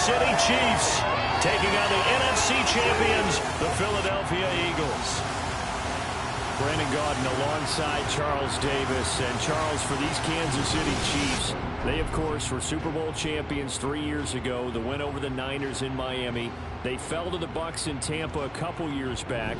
City Chiefs taking on the NFC champions, the Philadelphia Eagles. Brandon Gaudin alongside Charles Davis. And Charles, for these Kansas City Chiefs, they, of course, were Super Bowl champions 3 years ago. The win over the Niners in Miami. They fell to the Bucs in Tampa a couple years back.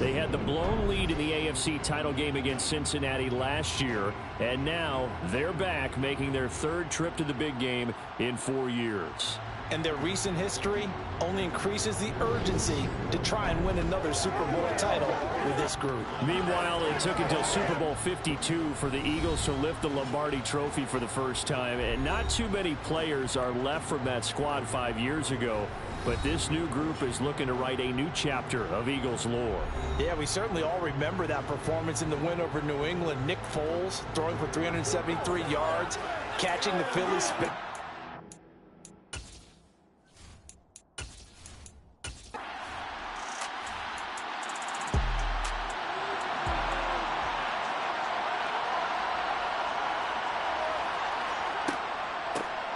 They had the blown lead in the AFC title game against Cincinnati last year. And now they're back, making their third trip to the big game in 4 years. And their recent history only increases the urgency to try and win another Super Bowl title with this group. Meanwhile, it took until Super Bowl 52 for the Eagles to lift the Lombardi Trophy for the first time. And not too many players are left from that squad 5 years ago. But this new group is looking to write a new chapter of Eagles lore. Yeah, we certainly all remember that performance in the win over New England. Nick Foles throwing for 373 yards, catching the Phillies.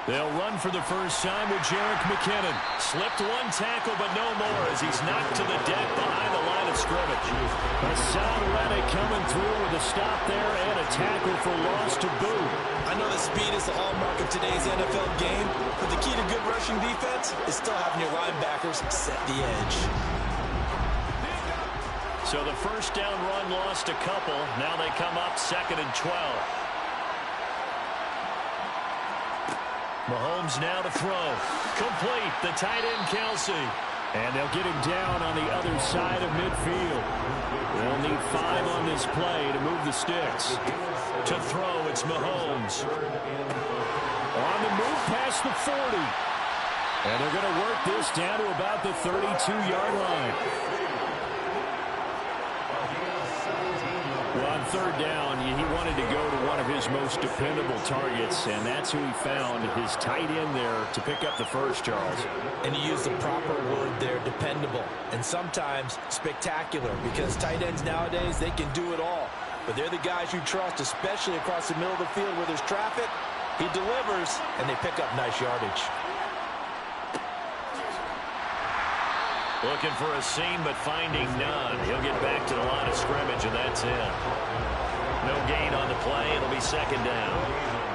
They'll run for the first time with Jerick McKinnon. Slipped one tackle, but no more as he's knocked to the deck behind the line of scrimmage. Hassan Reddick coming through with a stop there and a tackle for loss to boot. I know the speed is the hallmark of today's NFL game, but the key to good rushing defense is still having your linebackers set the edge. So the first down run lost a couple. Now they come up 2nd and 12. Mahomes now to throw. Complete. The tight end, Kelsey. And they'll get him down on the other side of midfield. They'll need 5 on this play to move the sticks. To throw, it's Mahomes. On the move past the 40. And they're going to work this down to about the 32-yard line. Well, on 3rd down, he wanted to go to one of his most dependable targets, and that's who he found, his tight end there, to pick up the first, Charles. And he used the proper word there, dependable, and sometimes spectacular, because tight ends nowadays, they can do it all. But they're the guys you trust, especially across the middle of the field where there's traffic. He delivers, and they pick up nice yardage. Looking for a seam, but finding none. He'll get back to the line of scrimmage, and that's it. No gain on the play. It'll be 2nd down.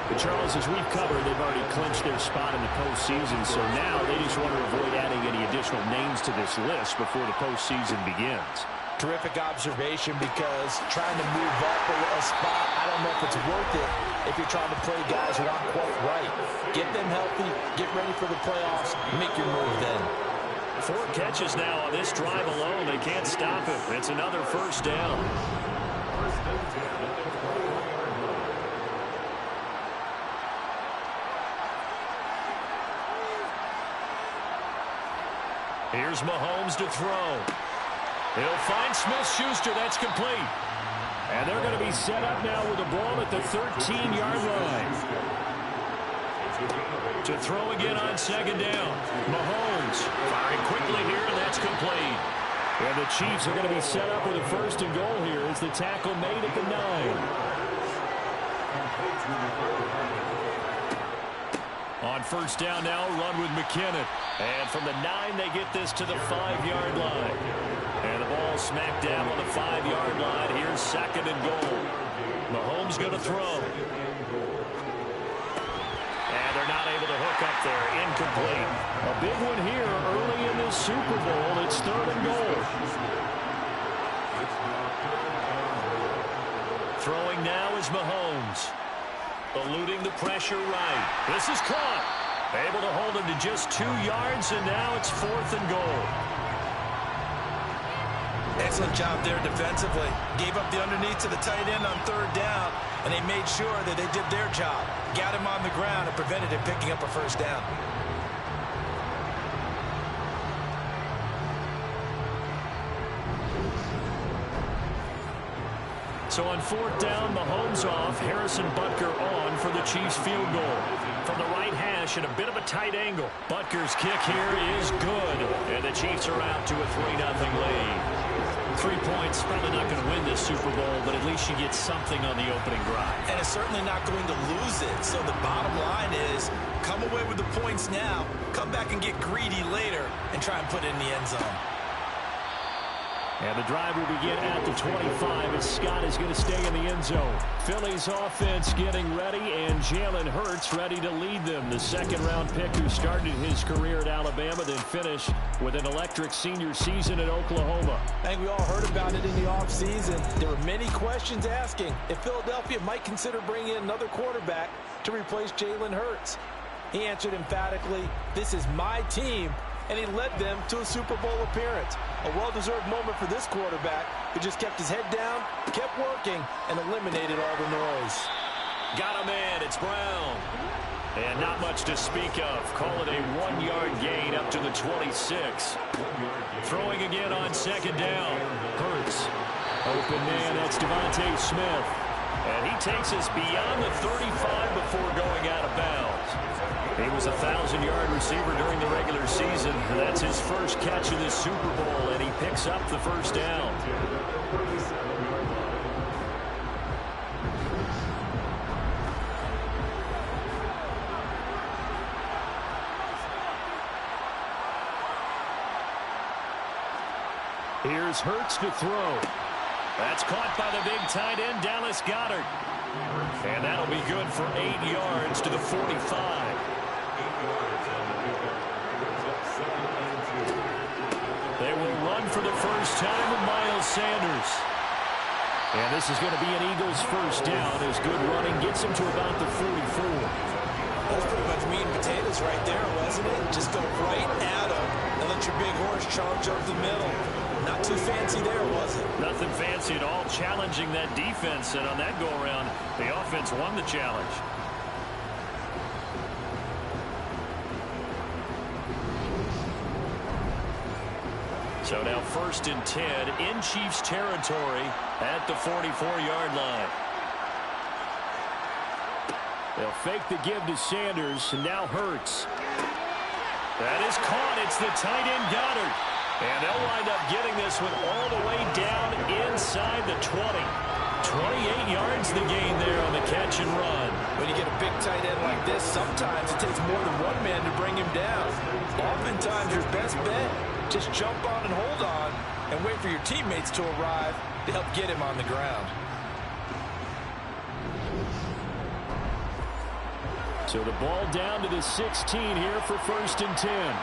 But Charles, as we've covered, they've already clinched their spot in the postseason, so now they just want to avoid adding any additional names to this list before the postseason begins. Terrific observation, because trying to move up a spot, I don't know if it's worth it if you're trying to play guys who aren't quite right. Get them healthy, get ready for the playoffs, make your move then. 4 catches now on this drive alone. They can't stop him. It's another first down. Here's Mahomes to throw. He'll find Smith-Schuster. That's complete. And they're going to be set up now with the ball at the 13-yard line. To throw again on 2nd down. Mahomes firing quickly here, and that's complete. And the Chiefs are going to be set up with a 1st and goal here as the tackle made at the 9. On 1st down now, run with McKinnon. And from the 9, they get this to the 5-yard line. And the ball smacked down on the 5-yard line. Here's 2nd and goal. Mahomes going to throw. And they're not able to hook up there. Incomplete. A big one here early in this Super Bowl. It's 3rd and goal. Throwing now is Mahomes. Eluding the pressure right. This is caught. Able to hold him to just 2 yards, and now it's 4th and goal. Excellent job there defensively. Gave up the underneath to the tight end on 3rd down, and they made sure that they did their job. Got him on the ground and prevented him picking up a 1st down. So on 4th down, Mahomes off, Harrison Butker on for the Chiefs field goal. From the right hash at a bit of a tight angle. Butker's kick here is good. And the Chiefs are out to a 3-0 lead. 3 points, probably not going to win this Super Bowl, but at least you get something on the opening drive. And it's certainly not going to lose it. So the bottom line is Come away with the points now, come back and get greedy later, and try and put it in the end zone. And the drive will begin at the 25 as Scott is going to stay in the end zone. Philly's offense getting ready, and Jalen Hurts ready to lead them. The second-round pick who started his career at Alabama, then finished with an electric senior season at Oklahoma. I think we all heard about it in the offseason. There were many questions asking if Philadelphia might consider bringing in another quarterback to replace Jalen Hurts. He answered emphatically, "This is my team," and he led them to a Super Bowl appearance. A well-deserved moment for this quarterback who just kept his head down, kept working, and eliminated all the noise. Got him in. It's Brown. And not much to speak of. Call it a 1-yard gain up to the 26. Throwing again on second down. Hurts. Open man, that's Devontae Smith. And he takes us beyond the 35 before going out of bounds. He was a 1,000-yard receiver during the regular season. And that's his first catch of this Super Bowl, and he picks up the first down. Here's Hurts to throw. That's caught by the big tight end, Dallas Goedert. And that'll be good for 8 yards to the 45. They will run for the first time with Miles Sanders. And this is going to be an Eagles first down as good running gets him to about the 44. That's pretty much meat and potatoes right there, wasn't it? Just go right at him and let your big horse charge up the middle. Not too fancy there, was it? Nothing fancy at all, challenging that defense. And on that go-around, the offense won the challenge. So now 1st and 10 in Chiefs territory at the 44-yard line. They'll fake the give to Sanders, and now Hurts. That is caught. It's the tight end Goddard. And they'll wind up getting this one all the way down inside the 20. 28 yards the gain there on the catch and run. When you get a big tight end like this, sometimes it takes more than one man to bring him down. Oftentimes your best bet, just jump on and hold on and wait for your teammates to arrive to help get him on the ground. So the ball down to the 16 here for 1st and 10.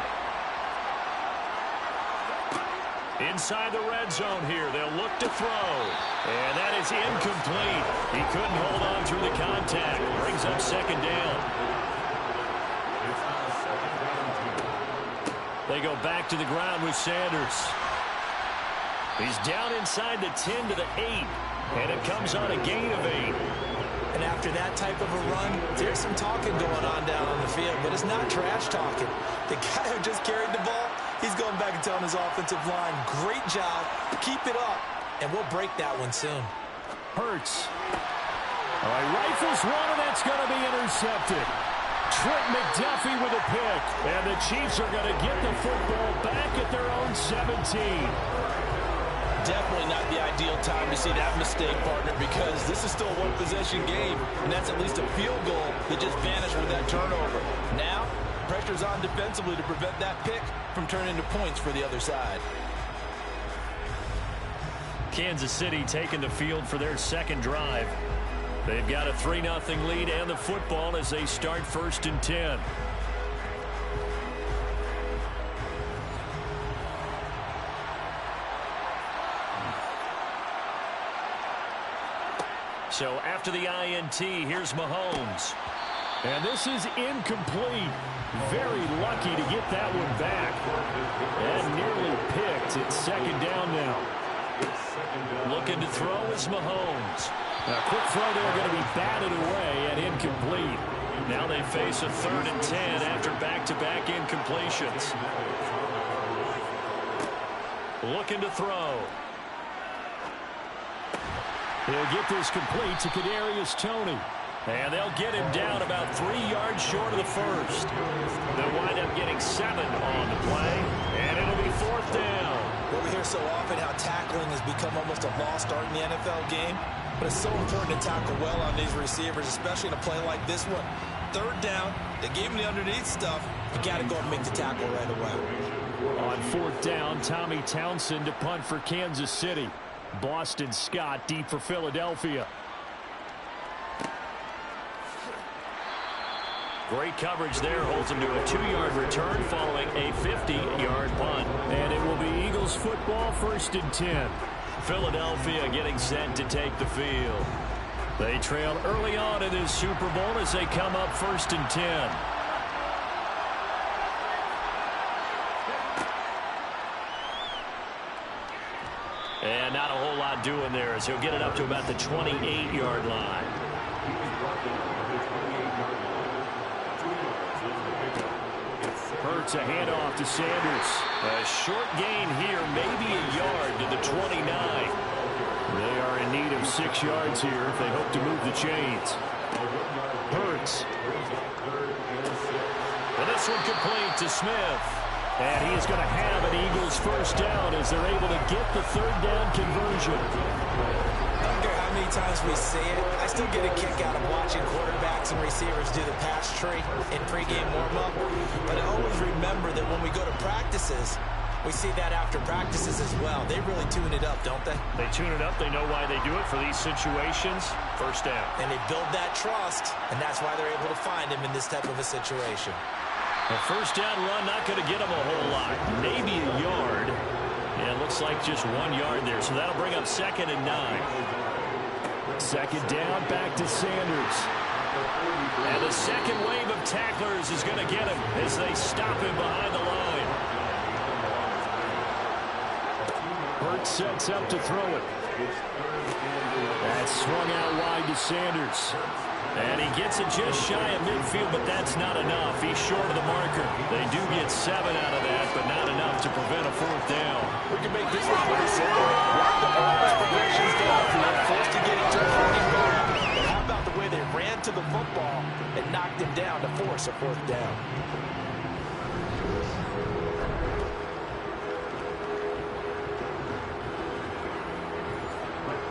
Inside the red zone here, they'll look to throw. And that is incomplete. He couldn't hold on through the contact. Brings up second down. They go back to the ground with Sanders. He's down inside the 10 to the 8. And it comes on a gain of 8. And after that type of a run, there's some talking going on down on the field, but it's not trash talking. The guy who just carried the ball, he's going back and telling his offensive line, great job, keep it up, and we'll break that one soon. Hurts. All right, rifles one, and that's going to be intercepted. Trent McDuffie with a pick, and the Chiefs are going to get the football back at their own 17. Definitely not the ideal time to see that mistake, partner, because this is still a one-possession game, and that's at least a field goal that just vanished with that turnover. Now, pressure's on defensively to prevent that pick from turning into points for the other side. Kansas City taking the field for their second drive. They've got a 3-0 lead and the football as they start 1st and 10. So after the INT, here's Mahomes. And this is incomplete. Very lucky to get that one back. And nearly picked. It's second down now. Looking to throw is Mahomes. A quick throw there going to be batted away and incomplete. Now they face a 3rd and 10 after back-to-back incompletions. Looking to throw. He'll get this complete to Kadarius Toney. And they'll get him down about 3 yards short of the first. They'll wind up getting 7 on the play. And it'll be 4th down. Well, we hear so often how tackling has become almost a lost art in the NFL game. But it's so important to tackle well on these receivers, especially in a play like this one. third down. They gave him the underneath stuff. You got to go and make the tackle right away. On fourth down, Tommy Townsend to punt for Kansas City. Boston Scott deep for Philadelphia. Great coverage there, holds him to a 2-yard return following a 50-yard punt. And it will be Eagles football, 1st and 10. Philadelphia getting set to take the field. They trail early on in this Super Bowl as they come up 1st and 10. And not a whole lot doing there as he'll get it up to about the 28-yard line. Hurts a handoff to Sanders. A short gain here, maybe a yard to the 29. They are in need of 6 yards here if they hope to move the chains. Hurts. And this one complete to Smith. And he is going to have an Eagles first down as they're able to get the third down conversion. I don't care how many times we see it. I still get a kick out of watching quarterbacks and receivers do the pass tree in pregame warm-up. But I always remember that when we go to practices, we see that after practices as well. They really tune it up, don't they? They tune it up. They know why they do it for these situations. First down. And they build that trust, and that's why they're able to find him in this type of a situation. A first down run, not going to get him a whole lot. Maybe a yard. And it looks like just 1 yard there. So that'll bring up 2nd and 9. Second down, back to Sanders. And the second wave of tacklers is going to get him as they stop him behind the line. Hurts sets up to throw it. That's swung out wide to Sanders. And he gets it just shy of midfield, but that's not enough. He's short of the marker. They do get 7 out of that, but not enough to prevent a 4th down. We can make this one pretty simple. Lock the offense progressions down. They're forced to get into a running back. But how about the way they ran to the football and knocked him down to force a 4th down?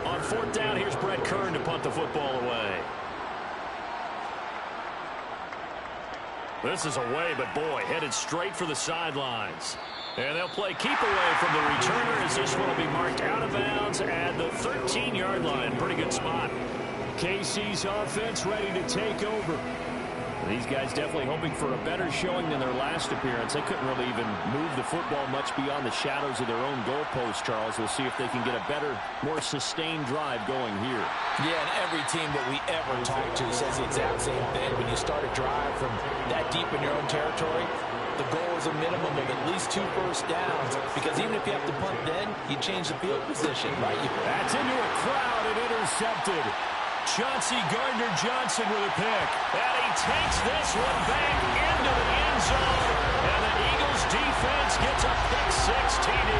On 4th down, here's Brett Kern to punt the football away. This is away, but boy, headed straight for the sidelines. And they'll play keep away from the returner as this one will be marked out of bounds at the 13-yard line. Pretty good spot. KC's offense ready to take over. These guys definitely hoping for a better showing than their last appearance. They couldn't really even move the football much beyond the shadows of their own goalpost, Charles. We'll see if they can get a better, more sustained drive going here. Yeah, and every team that we ever talk to says the exact same thing. When you start a drive from that deep in your own territory, the goal is a minimum of at least 2 first downs, because even if you have to punt then, you change the field position, right? That's into a crowd and intercepted. Chauncey Gardner-Johnson with a pick. And he takes this one back into the end zone. And the Eagles defense gets a pick-6 TD.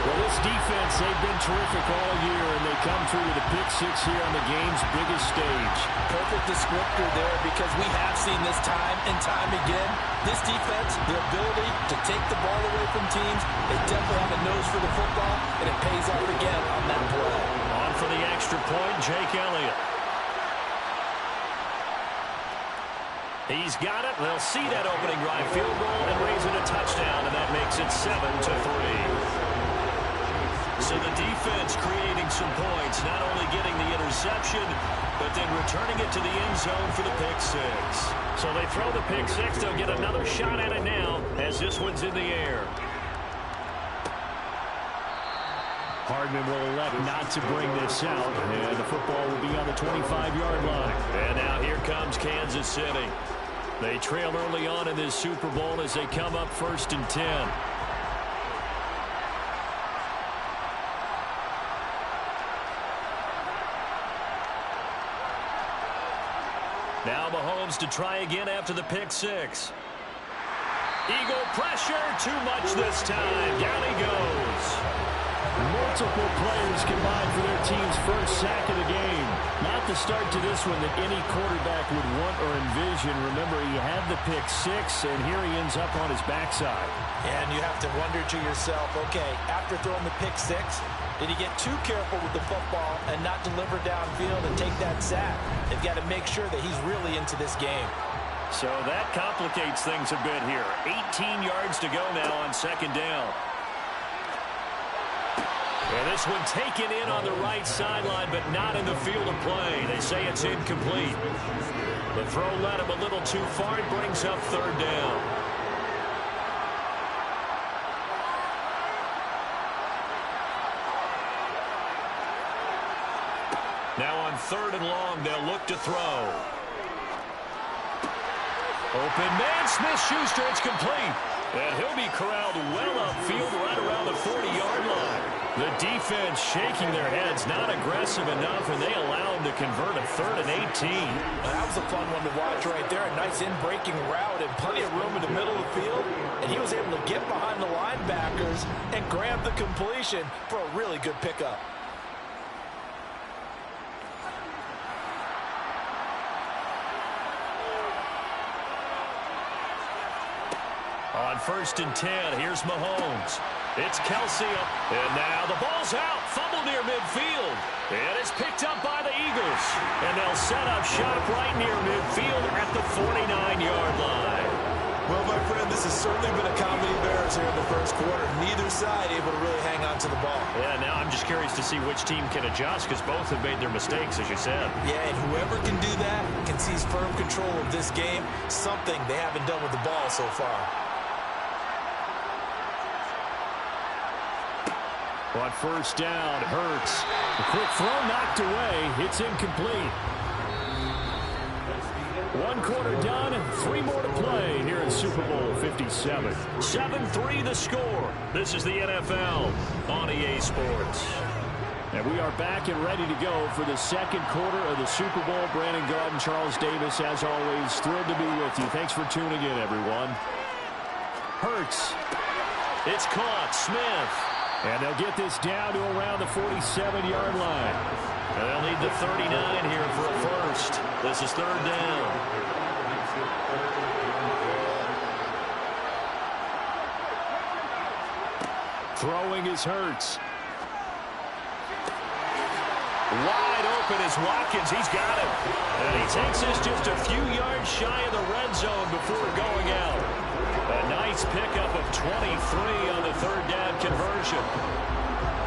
Well, this defense, they've been terrific all year, and they come through with a pick-6 here on the game's biggest stage. Perfect descriptor there, because we have seen this time and time again. This defense, their ability to take the ball away from teams, they definitely have a nose for the football, and it pays off again on that play. On for the extra point, Jake Elliott. He's got it. They'll see that opening drive field goal and raise it a touchdown, and that makes it 7-3. So the defense creating some points, not only getting the interception, but then returning it to the end zone for the pick-6. So they throw the pick-6. They'll get another shot at it now as this one's in the air. Hardman will elect not to bring this out, and the football will be on the 25-yard line. And now here comes Kansas City. They trail early on in this Super Bowl as they come up 1st and 10. Now Mahomes to try again after the pick-6. Eagle pressure, too much this time. Down he goes. Multiple players combined for their team's first sack of the game. Not the start to this one that any quarterback would want or envision. Remember, he had the pick-6, and here he ends up on his backside. And you have to wonder to yourself, okay, after throwing the pick-6, Did he get too careful with the football and not deliver downfield and take that sack? They've got to make sure that he's really into this game. So that complicates things a bit here. 18 yards to go now on second down. And this one taken in on the right sideline, but not in the field of play. They say it's incomplete. The throw led him a little too far. It brings up third down. Now on third and long, they'll look to throw. Open man, Smith-Schuster, it's complete. And he'll be corralled well upfield right around the 40-yard line. The defense shaking their heads, not aggressive enough, and they allow him to convert a 3rd and 18. That was a fun one to watch right there. A nice in-breaking route and plenty of room in the middle of the field. And he was able to get behind the linebackers and grab the completion for a really good pickup. On 1st and 10, here's Mahomes. It's Kelsey up. And now the ball's out. Fumble near midfield. And it's picked up by the Eagles. And they'll set up shop right near midfield at the 49-yard line. Well, my friend, this has certainly been a comedy of errors here in the first quarter. Neither side able to really hang on to the ball. Yeah, now I'm just curious to see which team can adjust because both have made their mistakes, as you said. Yeah, and whoever can do that can seize firm control of this game, something they haven't done with the ball so far. On 1st down, Hurts. The quick throw knocked away. It's incomplete. 1 quarter done, 3 more to play here in Super Bowl 57. 7-3 the score. This is the NFL on EA Sports. And we are back and ready to go for the second quarter of the Super Bowl. Brandon Gaud and Charles Davis, as always, thrilled to be with you. Thanks for tuning in, everyone. Hurts. It's caught. Smith. And they'll get this down to around the 47-yard line. And they'll need the 39 here for a first. This is 3rd down. Throwing is Hurts. Wide open is Watkins. He's got it. And he takes this just a few yards shy of the red zone before going out. A nice pickup of 23 on the 3rd down conversion.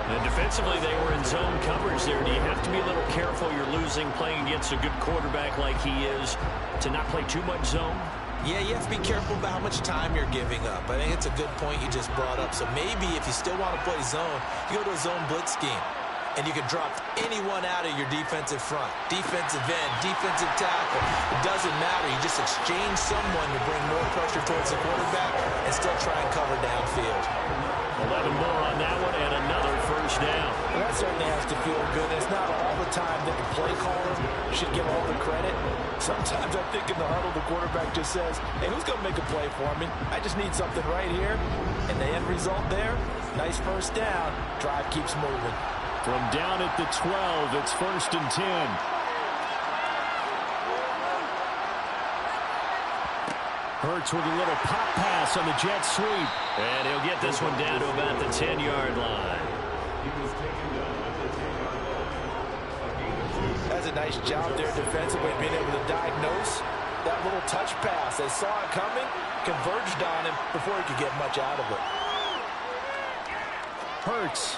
And defensively, they were in zone coverage there. Do you have to be a little careful? You're losing playing against a good quarterback like he is to not play too much zone? Yeah, you have to be careful about how much time you're giving up. I think it's a good point you just brought up. So maybe if you still want to play zone, you go to a zone blitz scheme. And you can drop anyone out of your defensive front. Defensive end, defensive tackle. It doesn't matter. You just exchange someone to bring more pressure towards the quarterback and still try and cover downfield. 11 more on that one and another first down. Well, that certainly has to feel good. It's not all the time that the play caller should get all the credit. Sometimes I think in the huddle the quarterback just says, hey, who's going to make a play for me? I just need something right here. And the end result there, nice first down. Drive keeps moving. From down at the 12, it's 1st and 10. Hurts with a little pop pass on the jet sweep. And he'll get this one down to about the 10-yard line. That's a nice job there defensively, being able to diagnose that little touch pass. They saw it coming, converged on him before he could get much out of it. Hurts.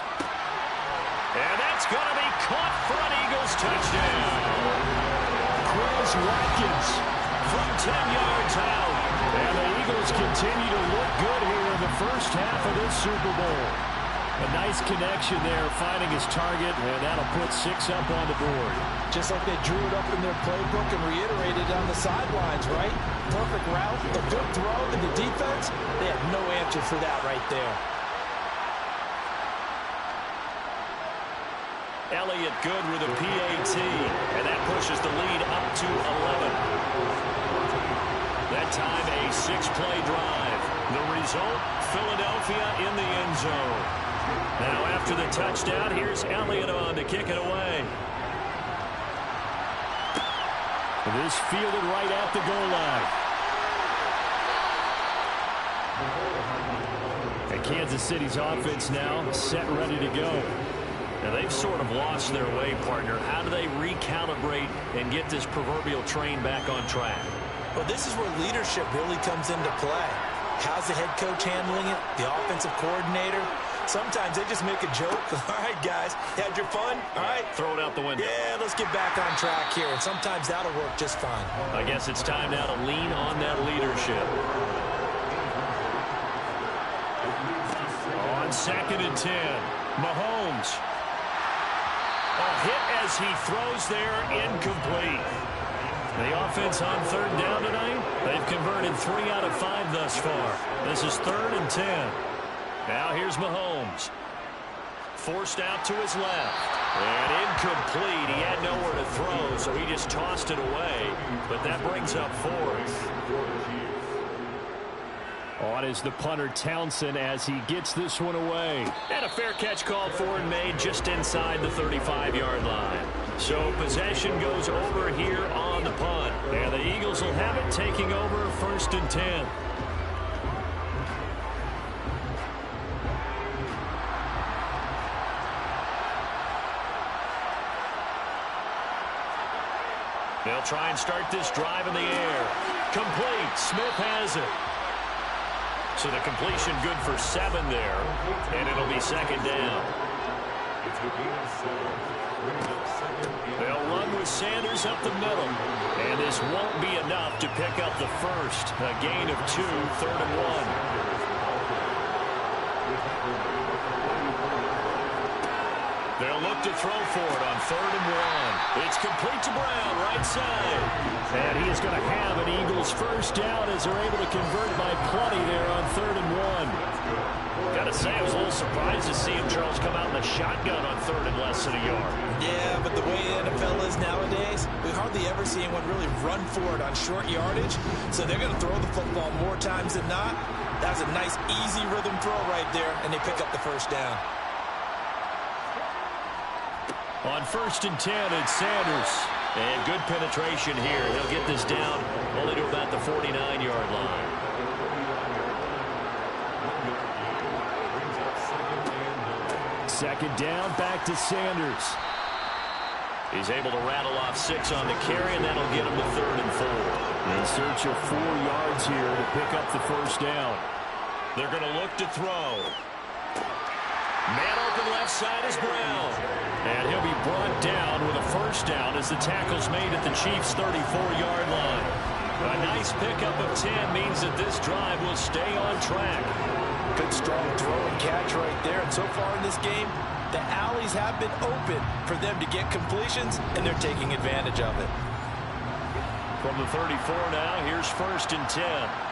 And that's going to be caught for an Eagles touchdown. Chris Watkins from 10 yards out. And the Eagles continue to look good here in the first half of this Super Bowl. A nice connection there, finding his target, and that'll put 6 up on the board. Just like they drew it up in their playbook and reiterated on the sidelines, right? Perfect route, a good throw, and the defense, they have no answer for that right there. Elliott good with a PAT, and that pushes the lead up to 11. That time a 6-play drive. The result, Philadelphia in the end zone. Now after the touchdown, here's Elliott on to kick it away. This fielded right at the goal line. And Kansas City's offense now set ready to go. Now, they've sort of lost their way, partner. How do they recalibrate and get this proverbial train back on track? Well, this is where leadership really comes into play. How's the head coach handling it? The offensive coordinator? Sometimes they just make a joke. All right, guys, had your fun? All right. Throw it out the window. Yeah, let's get back on track here. And sometimes that'll work just fine. I guess it's time now to lean on that leadership. On 2nd and 10, Mahomes. A hit as he throws there, incomplete. The offense on 3rd down tonight, they've converted 3 out of 5 thus far. This is 3rd and 10. Now here's Mahomes. Forced out to his left. And incomplete. He had nowhere to throw, so he just tossed it away. But that brings up 4th. On is the punter Townsend as he gets this one away. And a fair catch called for and made just inside the 35-yard line. So possession goes over here on the punt. And the Eagles will have it, taking over 1st and 10. They'll try and start this drive in the air. Complete. Smith has it. So the completion good for 7 there, and it'll be 2nd down. They'll run with Sanders up the middle, and this won't be enough to pick up the first. A gain of 2, 3rd and 1. They'll look to throw for it on 3rd and 1. It's complete to Brown, right side. And he is going to have an Eagles first down as they're able to convert by plenty there on 3rd and 1. Got to say, I was a little surprised to see him, Charles, come out in the shotgun on 3rd and less than a yard. Yeah, but the way the NFL is nowadays, we hardly ever see anyone really run for it on short yardage. So they're going to throw the football more times than not. That was a nice, easy rhythm throw right there, and they pick up the first down. On 1st and 10, it's Sanders. And good penetration here. He'll get this down only to about the 49-yard line. Second down, back to Sanders. He's able to rattle off 6 on the carry, and that'll get him to 3rd and 4. In search of 4 yards here to pick up the first down. They're going to look to throw. Man open left side is Brown. And he'll be brought down with a first down as the tackle's made at the Chiefs' 34-yard line. A nice pickup of 10 means that this drive will stay on track. Good strong throw and catch right there. And so far in this game, the alleys have been open for them to get completions, and they're taking advantage of it. From the 34 now, here's 1st and 10.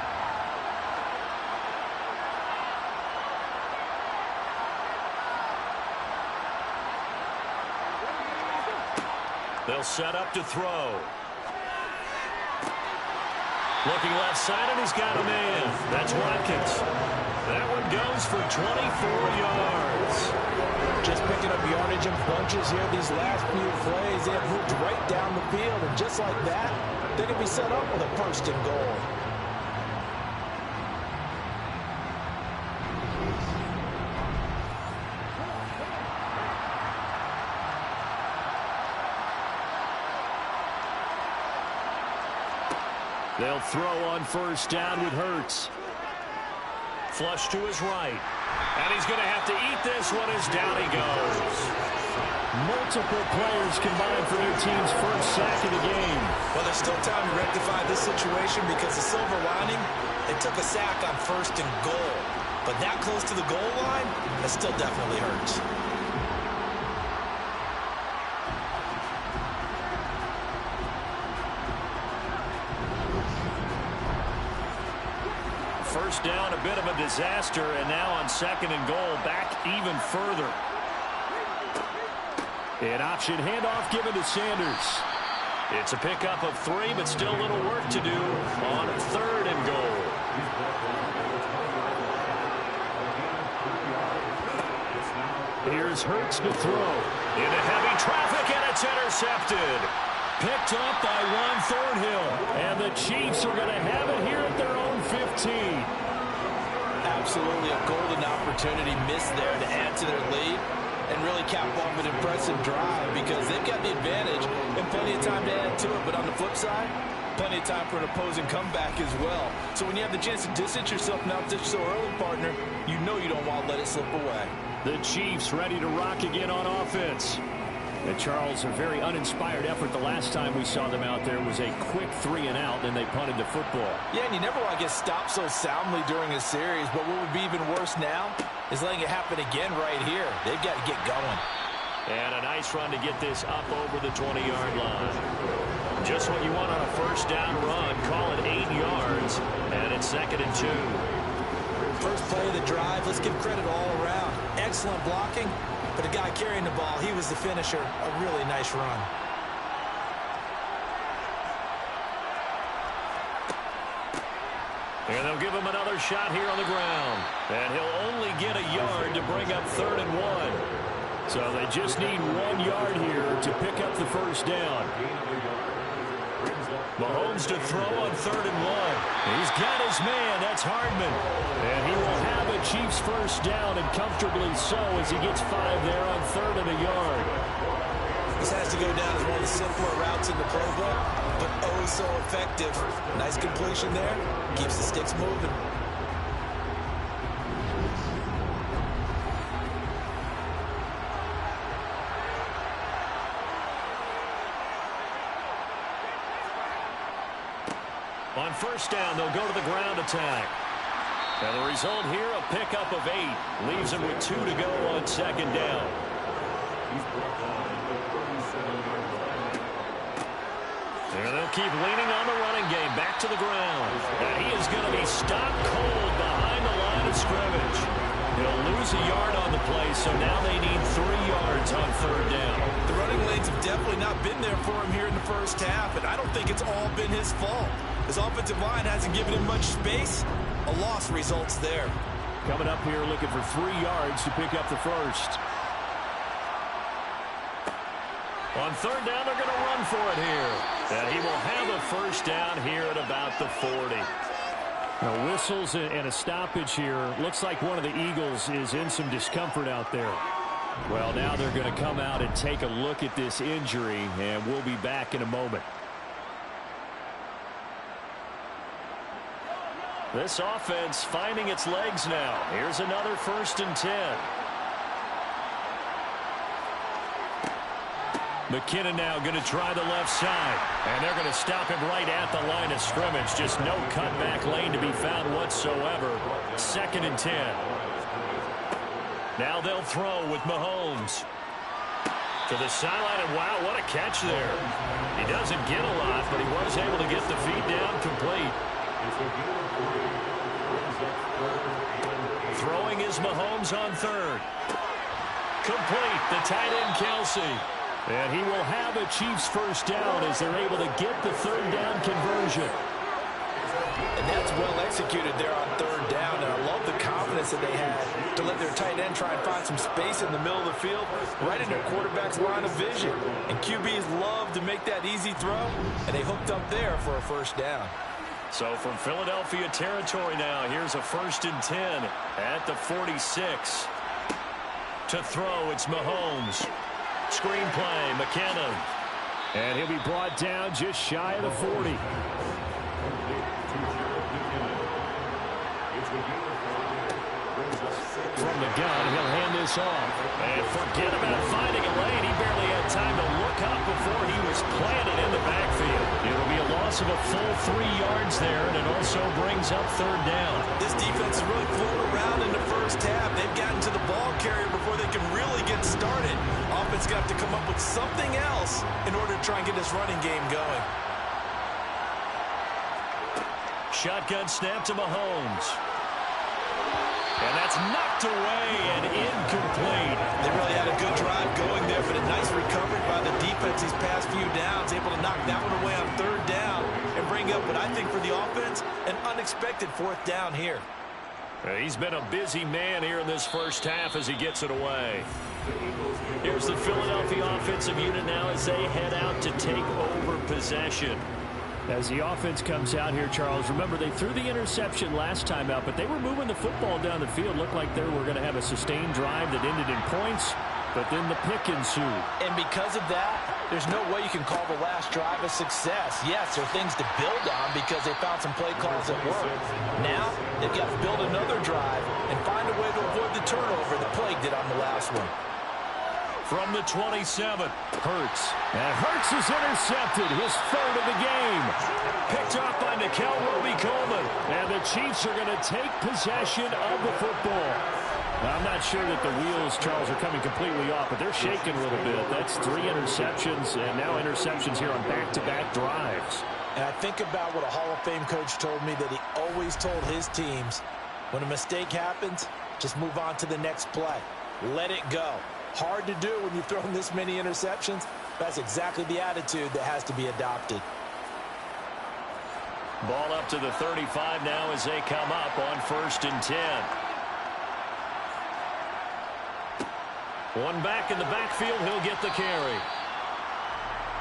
They'll set up to throw. Looking left side, and he's got a man. That's Watkins. That one goes for 24 yards. Just picking up yardage in bunches here. These last few plays, they have moved right down the field. And just like that, they're going to be set up with a 1st and goal. They'll throw on 1st down with Hurts. Flush to his right. And he's going to have to eat this one as down he goes. Multiple players combined for their team's first sack of the game. Well, there's still time to rectify this situation because the silver lining, they took a sack on 1st and goal. But that close to the goal line, that still definitely hurts. First down, a bit of a disaster, and now on 2nd and goal, back even further. An option handoff given to Sanders. It's a pickup of 3, but still a little work to do on 3rd and goal. Here's Hurts to throw. Into heavy traffic, and it's intercepted. Picked up by Juan Thornhill. And the Chiefs are going to have it here at their own 15. Absolutely a golden opportunity missed there to add to their lead. and really cap off an impressive drive because they've got the advantage and plenty of time to add to it. But on the flip side, plenty of time for an opposing comeback as well. So when you have the chance to distance yourself now so early, partner, you know you don't want to let it slip away. The Chiefs ready to rock again on offense. And Charles, a very uninspired effort the last time we saw them out there was a quick 3-and-out, and they punted the football. Yeah, and you never want to get stopped so soundly during a series, but what would be even worse now is letting it happen again right here. They've got to get going. And a nice run to get this up over the 20-yard line. Just what you want on a first down run. Call it 8 yards, and it's 2nd and 2. First play of the drive, let's give credit all around. Excellent blocking. But the guy carrying the ball, he was the finisher. A really nice run. And they'll give him another shot here on the ground. And he'll only get a yard to bring up 3rd and 1. So they just need 1 yard here to pick up the first down. Mahomes to throw on 3rd and 1. He's got his man. That's Hardman. And he will have a Chiefs first down, and comfortably so, as he gets 5 there on 3rd and a yard. This has to go down as one of the simpler routes in the playbook, but oh so effective. Nice completion there. Keeps the sticks moving. On first down, they'll go to the ground attack. And the result here, a pickup of 8. Leaves them with 2 to go on 2nd down. And they'll keep leaning on the running game. Back to the ground. And he is going to be stopped cold behind the line of scrimmage. He'll lose a yard on the play, so now they need 3 yards on 3rd down. The running lanes have definitely not been there for him here in the first half, and I don't think it's all been his fault. His offensive line hasn't given him much space. A loss results there. Coming up here looking for 3 yards to pick up the first. On 3rd down, they're going to run for it here. And he will have a first down here at about the 40. Now, whistles and a stoppage here. Looks like one of the Eagles is in some discomfort out there. Well, now they're going to come out and take a look at this injury, and we'll be back in a moment. This offense finding its legs now. Here's another 1st and 10. McKinnon now going to try the left side. And they're going to stop him right at the line of scrimmage. Just no cutback lane to be found whatsoever. 2nd and 10. Now they'll throw with Mahomes. To the sideline, and wow, what a catch there. He doesn't get a lot, but he was able to get the feet down complete. Throwing is Mahomes on 3rd. Complete, the tight end Kelsey. And he will have a Chiefs first down as they're able to get the 3rd down conversion. And that's well executed there on 3rd down. And I love the confidence that they had to let their tight end try and find some space in the middle of the field, right in their quarterback's line of vision. And QBs love to make that easy throw, and they hooked up there for a first down. So from Philadelphia territory now, here's a 1st and 10 at the 46. To throw, it's Mahomes. Screen play, McKinnon. And he'll be brought down just shy of the 40. From the gun, he'll hand this off. And forget about finding a lane. He barely had time to look up before he was planted in the backfield. It'll be a loss of a full 3 yards there, and it also brings up 3rd down. This defense has really flown around in the first half. They've gotten to the ball carrier before they can really get started. Offense got to come up with something else in order to try and get this running game going. Shotgun snap to Mahomes. And that's knocked away and incomplete. They really had a good drive going there, but a nice recovery by the defense these past few downs, able to knock that one away on 3rd down and bring up what I think for the offense, an unexpected 4th down here. He's been a busy man here in this first half as he gets it away. Here's the Philadelphia offensive unit now as they head out to take over possession. As the offense comes out here, Charles, remember they threw the interception last time out, but they were moving the football down the field. Looked like they were going to have a sustained drive that ended in points. but then the pick ensued. And because of that, there's no way you can call the last drive a success. Yes, there are things to build on because they found some play calls that work. Now, they've got to build another drive and find a way to avoid the turnover that plagued it on the last one. From the 27, Hurts. And Hurts is intercepted, his third of the game. Picked up by Nikel Roby-Coleman. And the Chiefs are going to take possession of the football. Now, I'm not sure that the wheels, Charles, are coming completely off, but they're shaking a little bit. That's 3 interceptions, and now interceptions here on back-to-back drives. And I think about what a Hall of Fame coach told me that he always told his teams, when a mistake happens, just move on to the next play. Let it go. Hard to do when you've thrown this many interceptions. That's exactly the attitude that has to be adopted. Ball up to the 35 now as they come up on 1st and 10. One back in the backfield, he'll get the carry.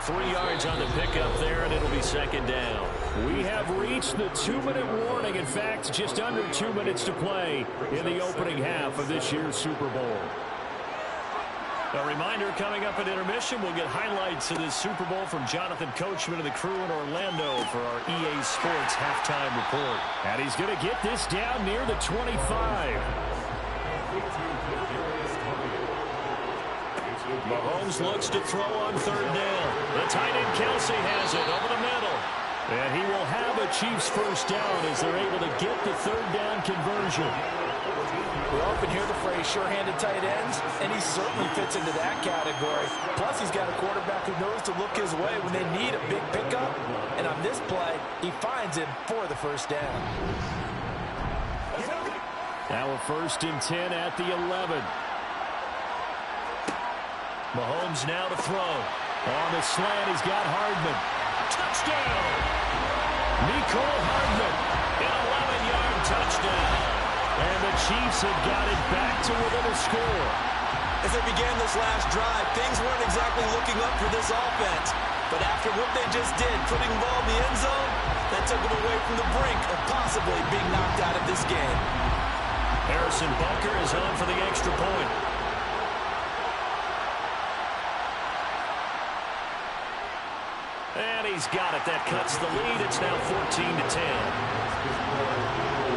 3 yards on the pickup there, and it'll be 2nd down. We have reached the 2-minute warning. In fact, just under 2 minutes to play in the opening half of this year's Super Bowl. A reminder, coming up at intermission, we'll get highlights of this Super Bowl from Jonathan Coachman and the crew in Orlando for our EA Sports halftime report. And he's going to get this down near the 25. Mahomes looks to throw on 3rd down. The tight end Kelsey has it over the middle. And he will have a Chiefs 1st down as they're able to get the 3rd down conversion. We often hear the phrase sure-handed tight ends, and he certainly fits into that category. Plus, he's got a quarterback who knows to look his way when they need a big pickup. And on this play, he finds him for the 1st down. Now a 1st and 10 at the 11. Mahomes now to throw. On the slant, he's got Hardman. Touchdown! Mecole Hardman, an 11-yard touchdown. And the Chiefs have got it back to within a score. As they began this last drive, things weren't exactly looking up for this offense. But after what they just did, putting the ball in the end zone, that took them away from the brink of possibly being knocked out of this game. Harrison Butker is on for the extra point. And he's got it. That cuts the lead. It's now 14-10.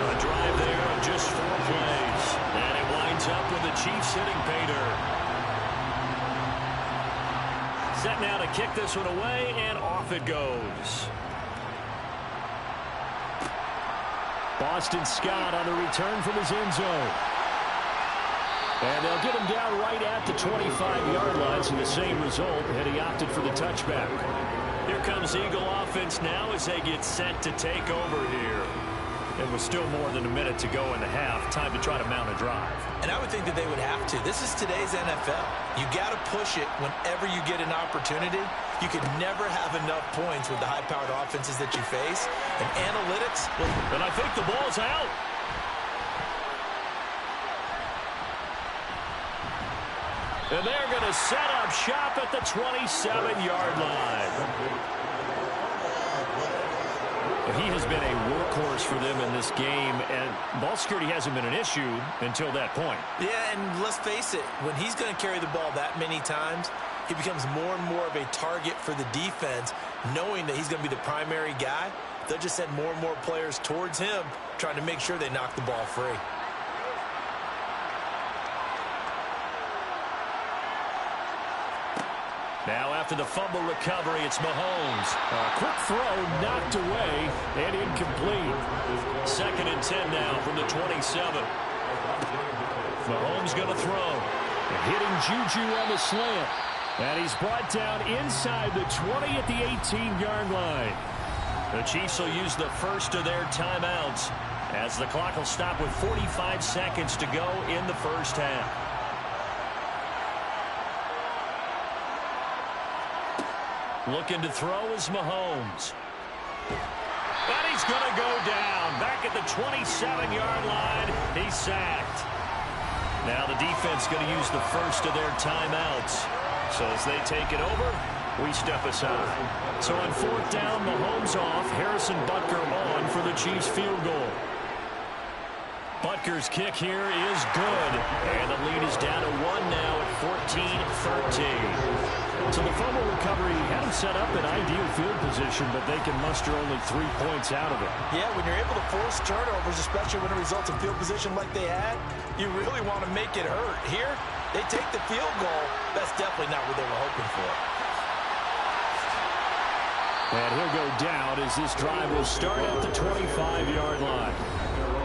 A drive there of just 4 plays. And it winds up with the Chiefs hitting pay dirt. Set now to kick this one away, and off it goes. Boston Scott on the return from his end zone. And they'll get him down right at the 25-yard line, so the same result, and he opted for the touchback. Here comes Eagle offense now as they get set to take over here. And with still more than a minute to go in the half, time to try to mount a drive. And I would think that they would have to. This is today's NFL. You got to push it whenever you get an opportunity. You could never have enough points with the high-powered offenses that you face. And analytics, well, and I think the ball's out. And they're going to set up shop at the 27-yard line. He has been a workhorse for them in this game, and ball security hasn't been an issue until that point. Yeah, and let's face it, when he's going to carry the ball that many times, he becomes more and more of a target for the defense, knowing that he's going to be the primary guy. They'll just send more and more players towards him, trying to make sure they knock the ball free. Now after the fumble recovery, it's Mahomes. A quick throw knocked away and incomplete. 2nd and 10 now from the 27. Mahomes going to throw. Hitting Juju on the slant. And he's brought down inside the 20 at the 18-yard line. The Chiefs will use the first of their timeouts as the clock will stop with 45 seconds to go in the first half. Looking to throw is Mahomes. And he's going to go down. Back at the 27-yard line. He's sacked. Now the defense going to use the first of their timeouts. So as they take it over, we step aside. So on 4th down, Mahomes off. Harrison Butker on for the Chiefs field goal. Butker's kick here is good. And the lead is down to 1 now at 14-13. So the fumble recovery had them set up in ideal field position, but they can muster only 3 points out of it. Yeah, when you're able to force turnovers, especially when it results in field position like they had, you really want to make it hurt. Here, they take the field goal. That's definitely not what they were hoping for. And he'll go down as this drive will start at the 25-yard line.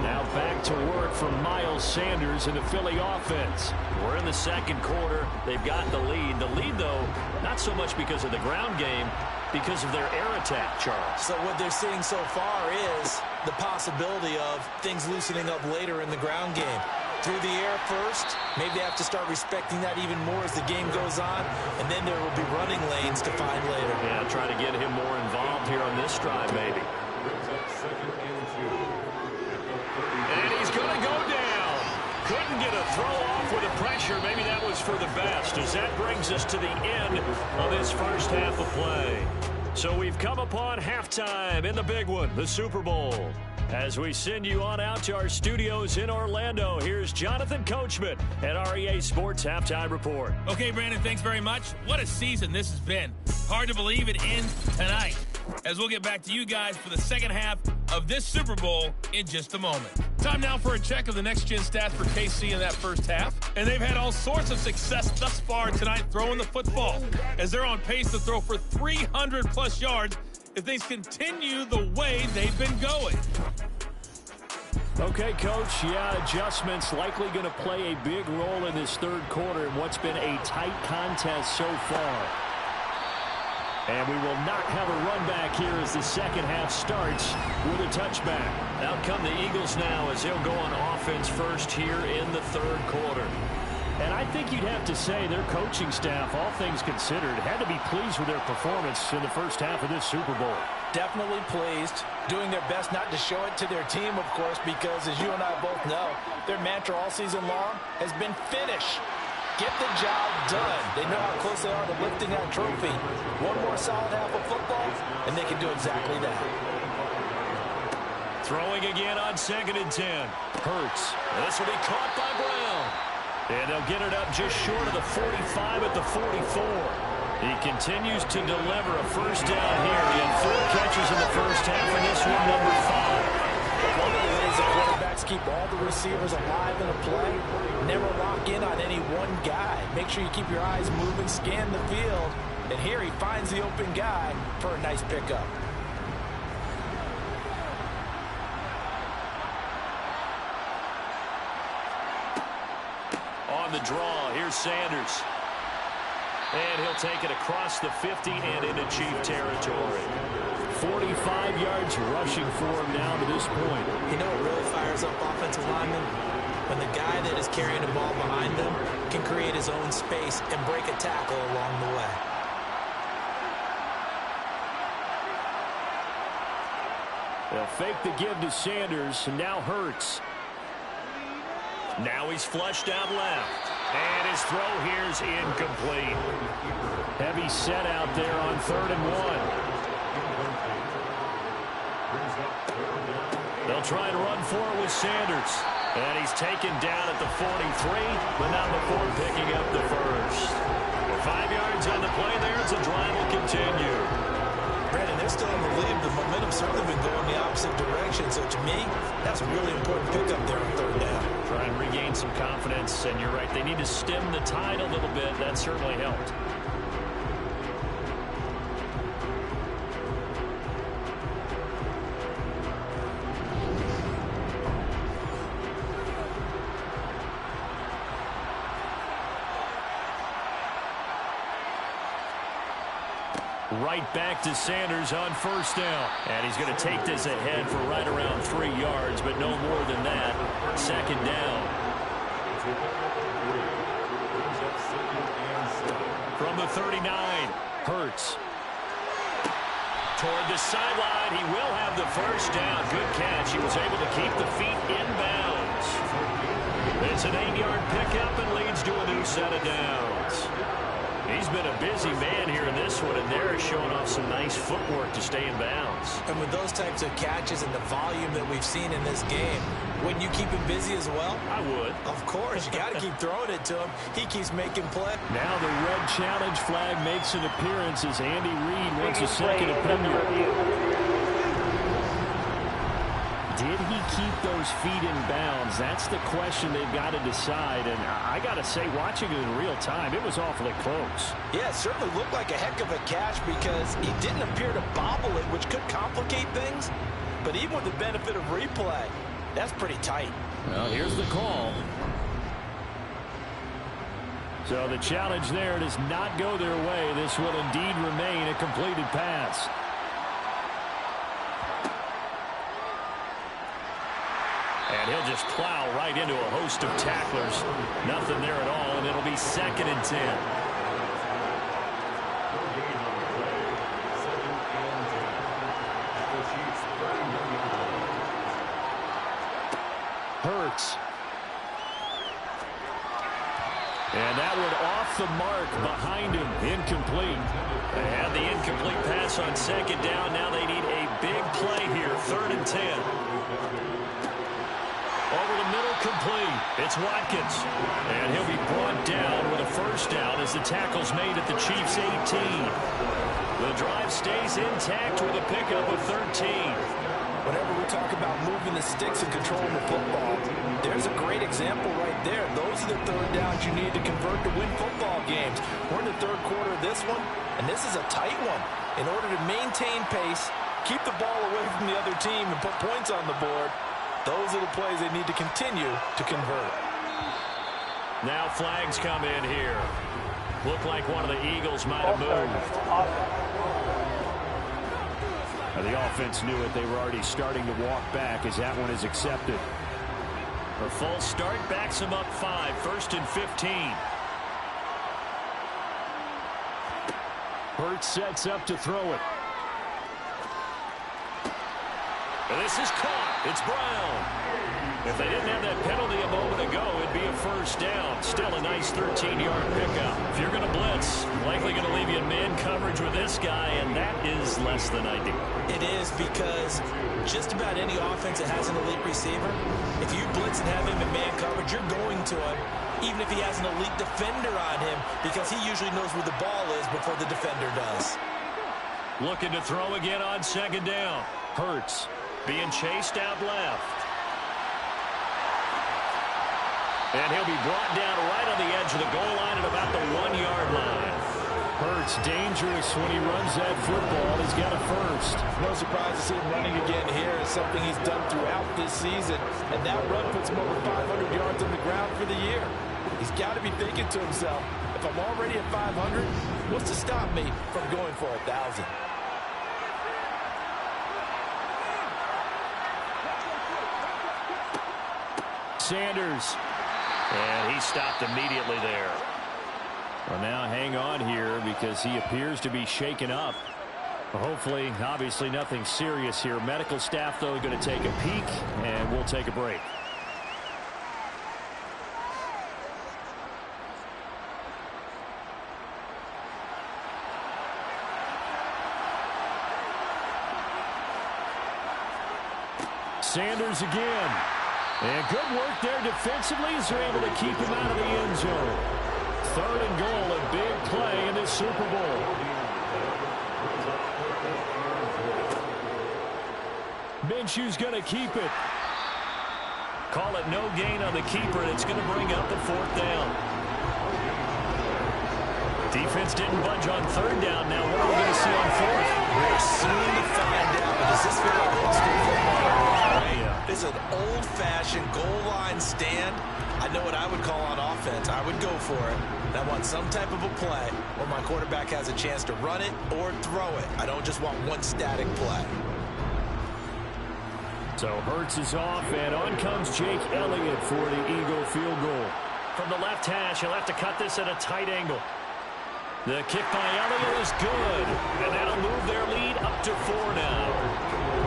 Now back to work from Miles Sanders in the Philly offense. We're in the second quarter. They've got the lead. The lead, though, not so much because of the ground game, because of their air attack, Charles. So what they're seeing so far is the possibility of things loosening up later in the ground game. Through the air first, maybe they have to start respecting that even more as the game goes on, and then there will be running lanes to find later. Yeah, try to get him more involved here on this drive, maybe. And he's going to go down. Couldn't get a throw off with the pressure. Maybe that was for the best, as that brings us to the end of this first half of play. So we've come upon halftime in the big one, the Super Bowl. As we send you on out to our studios in Orlando, here's Jonathan Coachman at REA Sports Halftime Report. Okay, Brandon, thanks very much. What a season this has been. Hard to believe it ends tonight, as we'll get back to you guys for the second half of this Super Bowl in just a moment. Time now for a check of the next-gen stats for KC in that first half. And they've had all sorts of success thus far tonight throwing the football, as they're on pace to throw for 300-plus yards if things continue the way they've been going. Okay, Coach, yeah, adjustments likely going to play a big role in this third quarter in what's been a tight contest so far. And we will not have a run back here as the second half starts with a touchback. Out come the Eagles now as they'll go on offense first here in the third quarter. And I think you'd have to say their coaching staff, all things considered, had to be pleased with their performance in the first half of this Super Bowl. Definitely pleased, doing their best not to show it to their team, of course, because as you and I both know, their mantra all season long has been finish. Get the job done. They know how close they are to lifting that trophy. One more solid half of football, and they can do exactly that. Throwing again on 2nd and 10. Hurts. This will be caught by Brown. And they'll get it up just short of the 45 at the 44. He continues to deliver a first down here. He had 4 catches in the first half, and this one number 5. One of the ways the quarterbacks keep all the receivers alive in a play, never lock in on any one guy. Make sure you keep your eyes moving, scan the field, and here he finds the open guy for a nice pickup. On the draw, here's Sanders. And he'll take it across the 50 and into Chief territory. 45 yards rushing for him now to this point. You know what really fires up offensive linemen? When the guy that is carrying the ball behind them can create his own space and break a tackle along the way. They'll fake the give to Sanders, and now Hurts. Now he's flushed out left. And his throw here's incomplete. Heavy set out there on 3rd and 1. They'll try to run for it with Sanders. And he's taken down at the 43, but not before picking up the first. 5 yards on the play there as the drive will continue. Brandon, they're still in the lead. The momentum's certainly been going the opposite direction. So to me, that's a really important pickup there on 3rd down. Try and regain some confidence, and you're right, they need to stem the tide a little bit. That certainly helped. Right back to Sanders on 1st down. And he's going to take this ahead for right around 3 yards, but no more than that. 2nd down. From the 39, Hurts. Toward the sideline, he will have the first down. Good catch. He was able to keep the feet in bounds. It's an 8-yard pickup and leads to a new set of downs. He's been a busy man here in this one, and they're showing off some nice footwork to stay in bounds. And with those types of catches and the volume that we've seen in this game, wouldn't you keep him busy as well? I would. Of course. You got to keep throwing it to him. He keeps making play. Now the red challenge flag makes an appearance as Andy Reid wants a second opinion. Did he keep those feet in bounds? That's the question they've got to decide. And I got to say, watching it in real time, it was awfully close. Yeah, it certainly looked like a heck of a catch because he didn't appear to bobble it, which could complicate things. But even with the benefit of replay, that's pretty tight. Well, here's the call. So the challenge there does not go their way. This will indeed remain a completed pass. And he'll just plow right into a host of tacklers. Nothing there at all, and it'll be 2nd and 10. Hurts. And that one off the mark behind him. Incomplete. They had the incomplete pass on 2nd down. Now they need a big play here. 3rd and 10. Over the middle, complete. It's Watkins. And he'll be brought down with a 1st down as the tackle's made at the Chiefs' 18. The drive stays intact with a pickup of 13. Whenever we talk about moving the sticks and controlling the football, there's a great example right there. Those are the 3rd downs you need to convert to win football games. We're in the 3rd quarter of this one, and this is a tight one. In order to maintain pace, keep the ball away from the other team, and put points on the board, those are the plays they need to continue to convert. Now flags come in here. Look like one of the Eagles might have moved. Now the offense knew it. They were already starting to walk back as that one is accepted. A false start backs them up 5. 1st and 15. Hurts sets up to throw it. And this is caught. It's Brown. If they didn't have that penalty a moment ago, it'd be a 1st down. Still a nice 13-yard pickup. If you're going to blitz, likely going to leave you in man coverage with this guy, and that is less than ideal. It is, because just about any offense that has an elite receiver, if you blitz and have him in man coverage, you're going to him, even if he has an elite defender on him, because he usually knows where the ball is before the defender does. Looking to throw again on 2nd down. Hurts being chased out left. And he'll be brought down right on the edge of the goal line at about the 1-yard line. Hurts dangerous when he runs that football. He's got a 1st. No surprise to see him running again here. It's something he's done throughout this season. And that run puts him over 500 yards on the ground for the year. He's got to be thinking to himself, if I'm already at 500, what's to stop me from going for 1,000? Sanders. And he stopped immediately there. Well, now hang on here because he appears to be shaken up. Hopefully, obviously nothing serious here. Medical staff, though, going to take a peek, and we'll take a break. Sanders again. And good work there defensively as they're able to keep him out of the end zone. 3rd and goal, a big play in this Super Bowl. Minshew's going to keep it. Call it no gain on the keeper, and it's going to bring up the 4th down. Defense didn't budge on 3rd down. Now what are we going to see on 4th? We're soon to find out. Does this feel like old school football? This is an old-fashioned goal line stand. I know what I would call on offense. I would go for it. And I want some type of a play where my quarterback has a chance to run it or throw it. I don't just want one static play. So Hurts is off, and on comes Jake Elliott for the Eagle field goal. From the left hash, he'll have to cut this at a tight angle. The kick by Elliott is good, and that'll move their lead up to 4 now.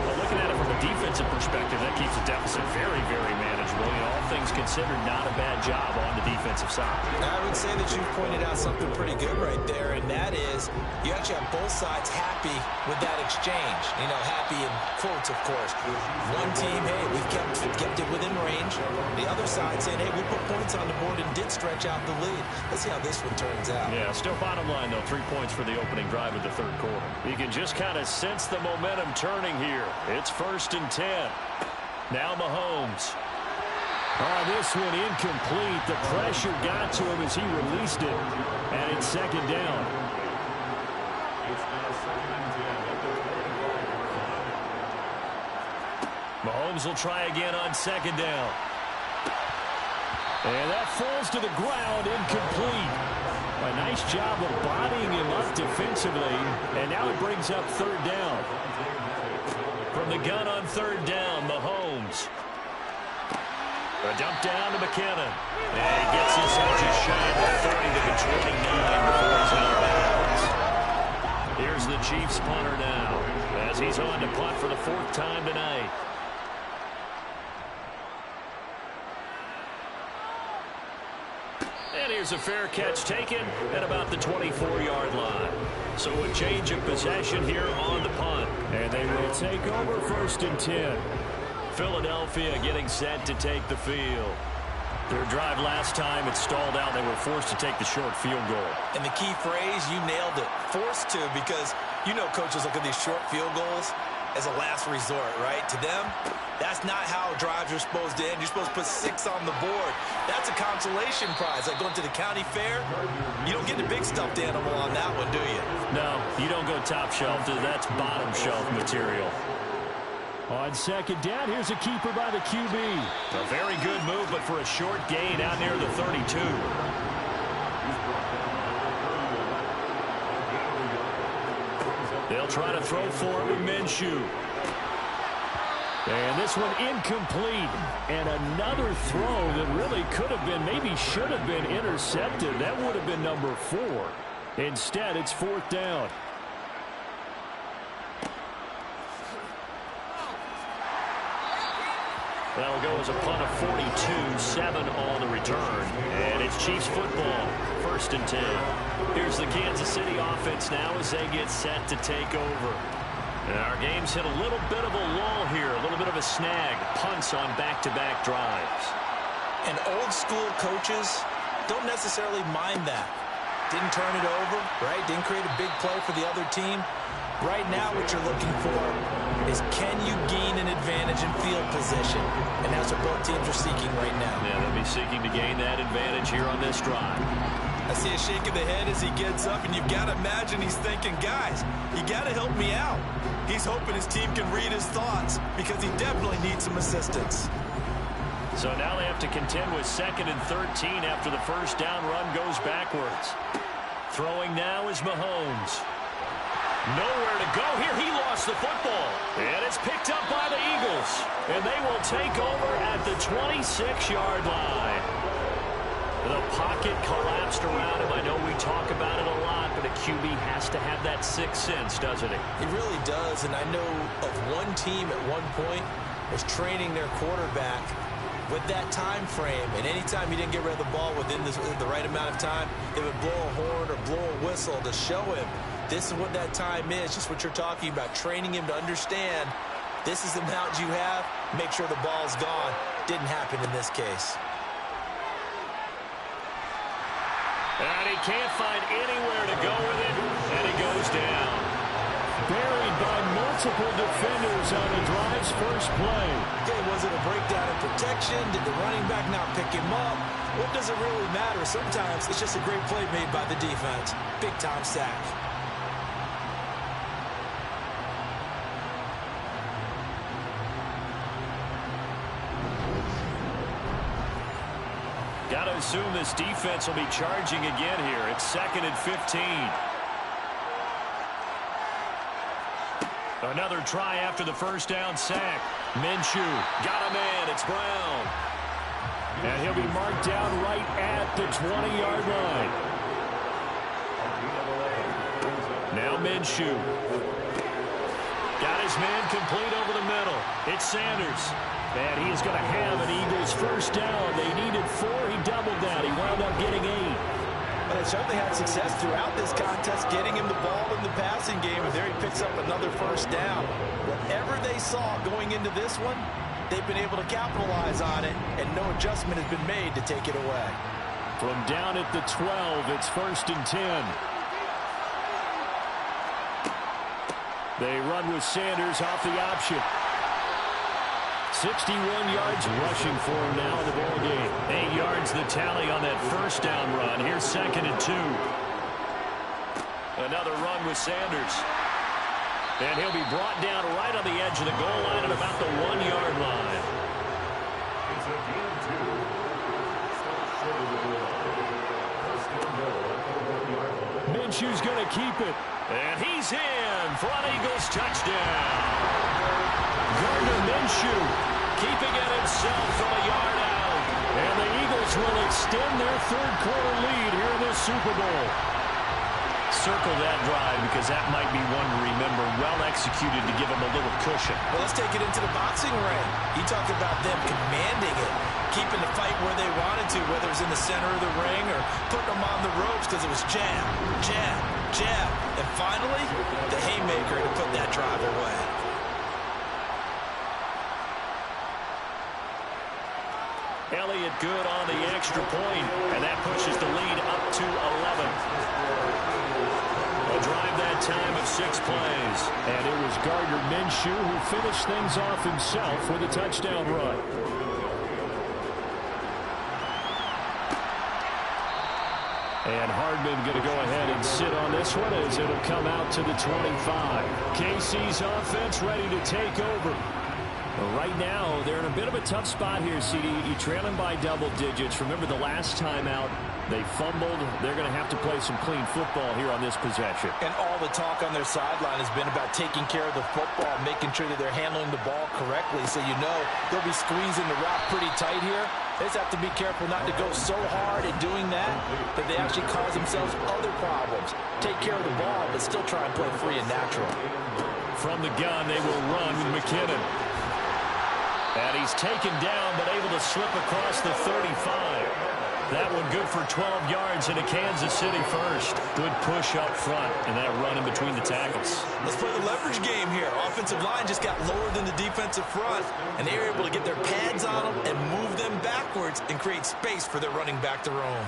But looking at it from a defensive perspective, that keeps the deficit very, very manageable. Well, all things considered, not a bad job on the defensive side. I would say that you've pointed out something pretty good right there, and that is you actually have both sides happy with that exchange. You know, happy in quotes, of course. One team, hey, we've kept it within range. The other side saying, hey, we put points on the board and did stretch out the lead. Let's see how this one turns out. Yeah, still bottom line, though, 3 points for the opening drive of the third quarter. You can just kind of sense the momentum turning here. It's 1st and 10. Now Mahomes. Oh, this one incomplete. The pressure got to him as he released it. And it's 2nd down. Mahomes will try again on 2nd down. And that falls to the ground, incomplete. A nice job of bodying him up defensively. And now it brings up 3rd down. From the gun on 3rd down, Mahomes. A dump down to McKinnon. And he gets himself just shy of the 30 to the 29 before he's out of bounds. Here's the Chiefs punter now as he's on to punt for the 4th time tonight. And here's a fair catch taken at about the 24-yard line. So a change of possession here on the punt. And they will take over 1st and 10. Philadelphia getting set to take the field. Their drive last time, it stalled out. They were forced to take the short field goal. And the key phrase, you nailed it. Forced to, because you know coaches look at these short field goals as a last resort, right? To them, that's not how drives are supposed to end. You're supposed to put 6 on the board. That's a consolation prize. Like going to the county fair, you don't get the big stuffed animal on that one, do you? No, you don't go top shelf. That's bottom shelf material. On 2nd down, here's a keeper by the QB. A very good move, but for a short gain out near the 32. They'll try to throw for it with Minshew. And this one incomplete. And another throw that really could have been, maybe should have been intercepted. That would have been number 4. Instead, it's 4th down. That'll go as a punt of 42, 7 on the return. And it's Chiefs football, 1st and 10. Here's the Kansas City offense now as they get set to take over. And our game's hit a little bit of a lull here, a little bit of a snag. Punts on back-to-back drives. And old school coaches don't necessarily mind that. Didn't turn it over, right? Didn't create a big play for the other team. Right now what you're looking for is can you gain an advantage in field position? And that's what both teams are seeking right now. Yeah, they'll be seeking to gain that advantage here on this drive. I see a shake of the head as he gets up, and you've got to imagine he's thinking, guys, you got to help me out. He's hoping his team can read his thoughts because he definitely needs some assistance. So now they have to contend with 2nd and 13 after the 1st down run goes backwards. Throwing now is Mahomes. Nowhere to go here. He lost the football. And it's picked up by the Eagles. And they will take over at the 26-yard line. The pocket collapsed around him. I know we talk about it a lot, but a QB has to have that 6th sense, doesn't he? He really does. And I know of one team at one point was training their quarterback with that time frame. And anytime he didn't get rid of the ball within the right amount of time, they would blow a horn or blow a whistle to show him this is what that time is, just what you're talking about, training him to understand this is the amount you have, make sure the ball's gone. Didn't happen in this case. And he can't find anywhere to go with it, and he goes down. Buried by multiple defenders on the drive's first play. Okay, was it a breakdown in protection? Did the running back not pick him up? What does it really matter? Sometimes it's just a great play made by the defense. Big-time sack. Got to assume this defense will be charging again here. It's 2nd and 15. Another try after the 1st down sack. Minshew got a man. It's Brown. And he'll be marked down right at the 20-yard line. Now Minshew. Got his man complete over the middle. It's Sanders. And he is going to have an Eagles first down. They needed 4. He doubled that. He wound up getting 8. But they certainly had success throughout this contest, getting him the ball in the passing game, and there he picks up another first down. Whatever they saw going into this one, they've been able to capitalize on it, and no adjustment has been made to take it away. From down at the 12, it's 1st and 10. They run with Sanders off the option. 61 yards rushing for him now in the ball game. 8 yards the tally on that first down run. Here's 2nd and 2. Another run with Sanders. And he'll be brought down right on the edge of the goal line at about the 1-yard line. Minshew's going to keep it. And he's in for an Eagles touchdown. Gardner Minshew keeping it himself from a yard out. And the Eagles will extend their third-quarter lead here in this Super Bowl. Circle that drive because that might be one to remember. Well executed to give them a little cushion. Well, let's take it into the boxing ring. He talked about them commanding it, keeping the fight where they wanted to, whether it was in the center of the ring or putting them on the ropes because it was jab, jab, jab. And finally, the haymaker to put that drive away. Elliott good on the extra point, and that pushes the lead up to 11. A drive that time of 6 plays. And it was Gardner Minshew who finished things off himself with a touchdown run. And Hardman going to go ahead and sit on this one as it'll come out to the 25. KC's offense ready to take over. Right now, they're in a bit of a tough spot here, CD. You're trailing by double digits. Remember the last time out, they fumbled. They're going to have to play some clean football here on this possession. And all the talk on their sideline has been about taking care of the football, making sure that they're handling the ball correctly. So you know they'll be squeezing the rock pretty tight here. They just have to be careful not to go so hard in doing that they actually cause themselves other problems. Take care of the ball, but still try and play free and natural. From the gun, they will run with McKinnon. And he's taken down, but able to slip across the 35. That one good for 12 yards into Kansas City first. Good push up front, and that run in between the tackles. Let's play the leverage game here. Offensive line just got lower than the defensive front, and they were able to get their pads on them and move them backwards and create space for their running back to roam.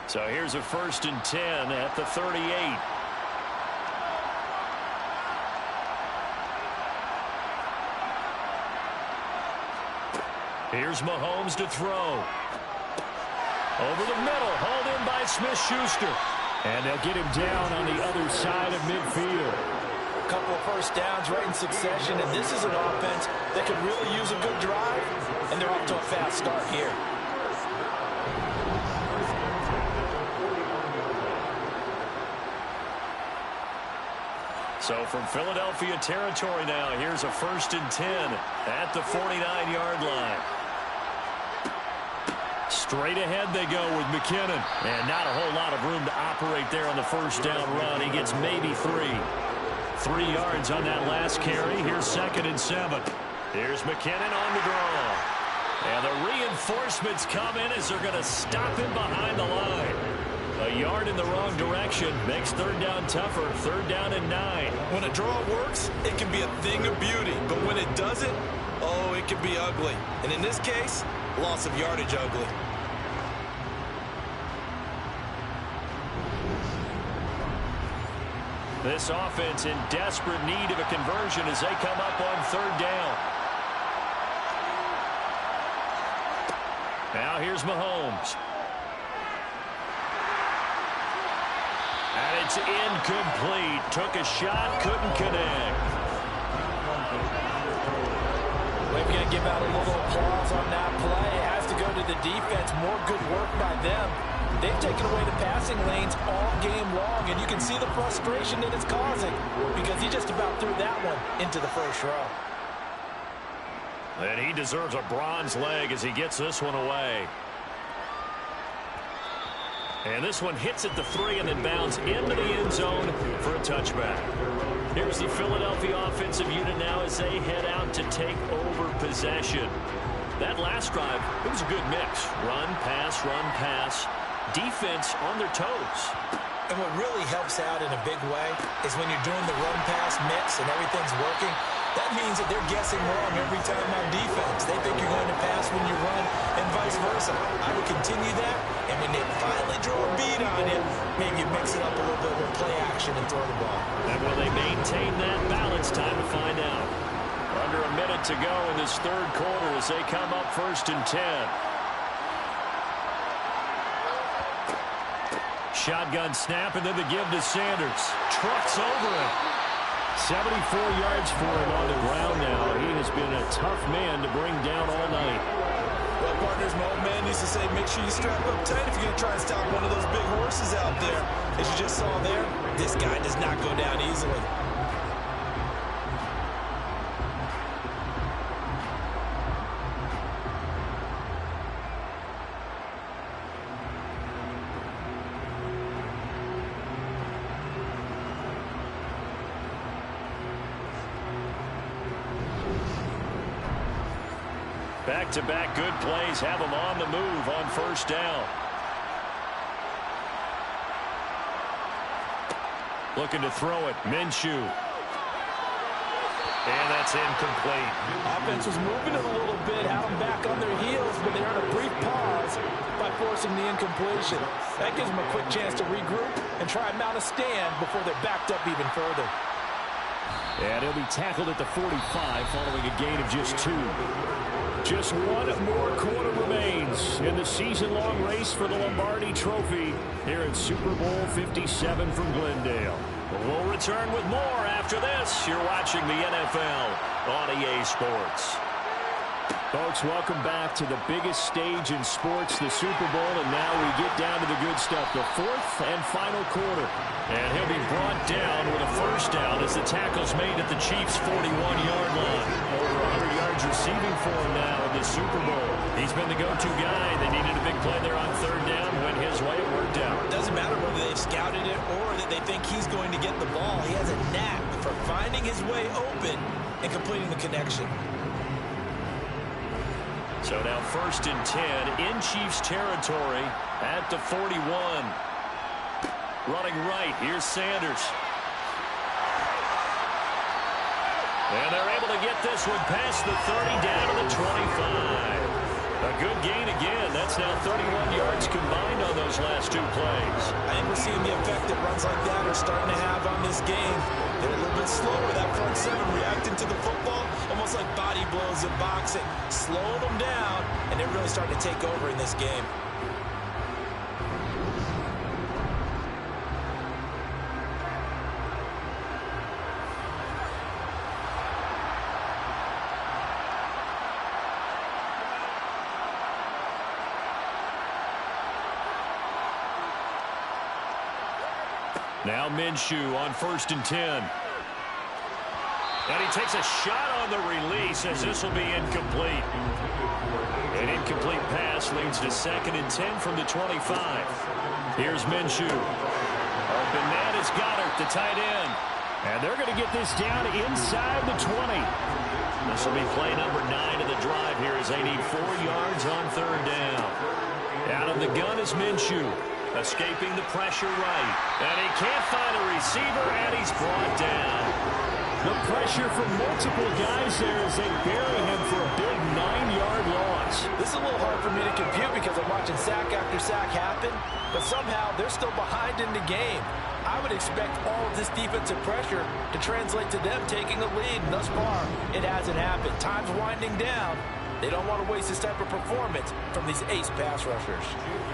So here's a 1st and 10 at the 38. Here's Mahomes to throw. Over the middle, hauled in by Smith-Schuster. And they'll get him down on the other side of midfield. A couple of first downs right in succession, and this is an offense that could really use a good drive, and they're off to a fast start here. So from Philadelphia territory now, here's a 1st and 10 at the 49-yard line. Straight ahead they go with McKinnon. And not a whole lot of room to operate there on the first down run. He gets maybe 3. 3 yards on that last carry. Here's 2nd and 7. Here's McKinnon on the draw. And the reinforcements come in as they're going to stop him behind the line. A yard in the wrong direction makes 3rd down tougher. 3rd down and 9. When a draw works, it can be a thing of beauty. But when it doesn't, oh, it can be ugly. And in this case, loss of yardage ugly. This offense in desperate need of a conversion as they come up on 3rd down. Now here's Mahomes. And it's incomplete. Took a shot, couldn't connect. We're going to give out a little applause on that play. It has to go to the defense. More good work by them. They've taken away the passing lanes all game long, and you can see the frustration that it's causing because he just about threw that one into the first row. And he deserves a bronze leg as he gets this one away. And this one hits at the 3 and then bounds into the end zone for a touchback. Here's the Philadelphia offensive unit now as they head out to take over possession. That last drive, it was a good mix. Run, pass, defense on their toes. And what really helps out in a big way is when you're doing the run-pass mix and everything's working, that means that they're guessing wrong every time on defense. They think you're going to pass when you run and vice versa. I would continue that, and when they finally draw a beat on it, maybe you mix it up a little bit with play action and throw the ball. And will they maintain that balance? Time to find out. Under a minute to go in this third quarter as they come up 1st and 10. Shotgun snap, and then the give to Sanders. Trucks over him. 74 yards for him on the ground now. He has been a tough man to bring down all night. Well, partners, my old man used to say, make sure you strap up tight if you're going to try and stop one of those big horses out there. As you just saw there, this guy does not go down easily. Back-to-back good plays have them on the move on 1st down. Looking to throw it. Minshew. And that's incomplete. Offense was moving it a little bit, had them back on their heels, but they're on a brief pause by forcing the incompletion. That gives them a quick chance to regroup and try and mount a stand before they're backed up even further. And he'll be tackled at the 45 following a gain of just 2. Just one more quarter remains in the season-long race for the Lombardi Trophy here at Super Bowl 57 from Glendale. We'll return with more after this. You're watching the NFL on EA Sports. Folks, welcome back to the biggest stage in sports, the Super Bowl, and now we get down to the good stuff, the 4th and final quarter. And he'll be brought down with a 1st down as the tackle's made at the Chiefs' 41-yard line. Over 100 yards receiving for him now in the Super Bowl. He's been the go-to guy. They needed a big play there on 3rd down. Went his way. It worked out. It doesn't matter whether they've scouted it or that they think he's going to get the ball. He has a knack for finding his way open and completing the connection. So now 1st and 10 in Chiefs territory at the 41. Running right, here's Sanders. And they're able to get this one past the 30 down to the 25. A good gain again. That's now 31 yards combined on those last 2 plays. I think we're seeing the effect that runs like that are starting to have on this game. They're a little bit slower, that front 7 reacting to the football, almost like body blows in boxing, slowing them down, and they're really starting to take over in this game. Now Minshew on 1st and 10. And he takes a shot on the release as this will be incomplete. An incomplete pass leads to 2nd and 10 from the 25. Here's Minshew. Bernard Goddard, the tight end. And they're going to get this down inside the 20. This will be play number 9 of the drive here as they need 4 yards on 3rd down. Out of the gun is Minshew. Escaping the pressure right. And he can't find a receiver, and he's brought down. The pressure from multiple guys there as they bury him for a big 9-yard loss. This is a little hard for me to compute because I'm watching sack after sack happen, but somehow they're still behind in the game. I would expect all of this defensive pressure to translate to them taking a lead, and thus far, it hasn't happened. Time's winding down. They don't want to waste this type of performance from these ace pass rushers.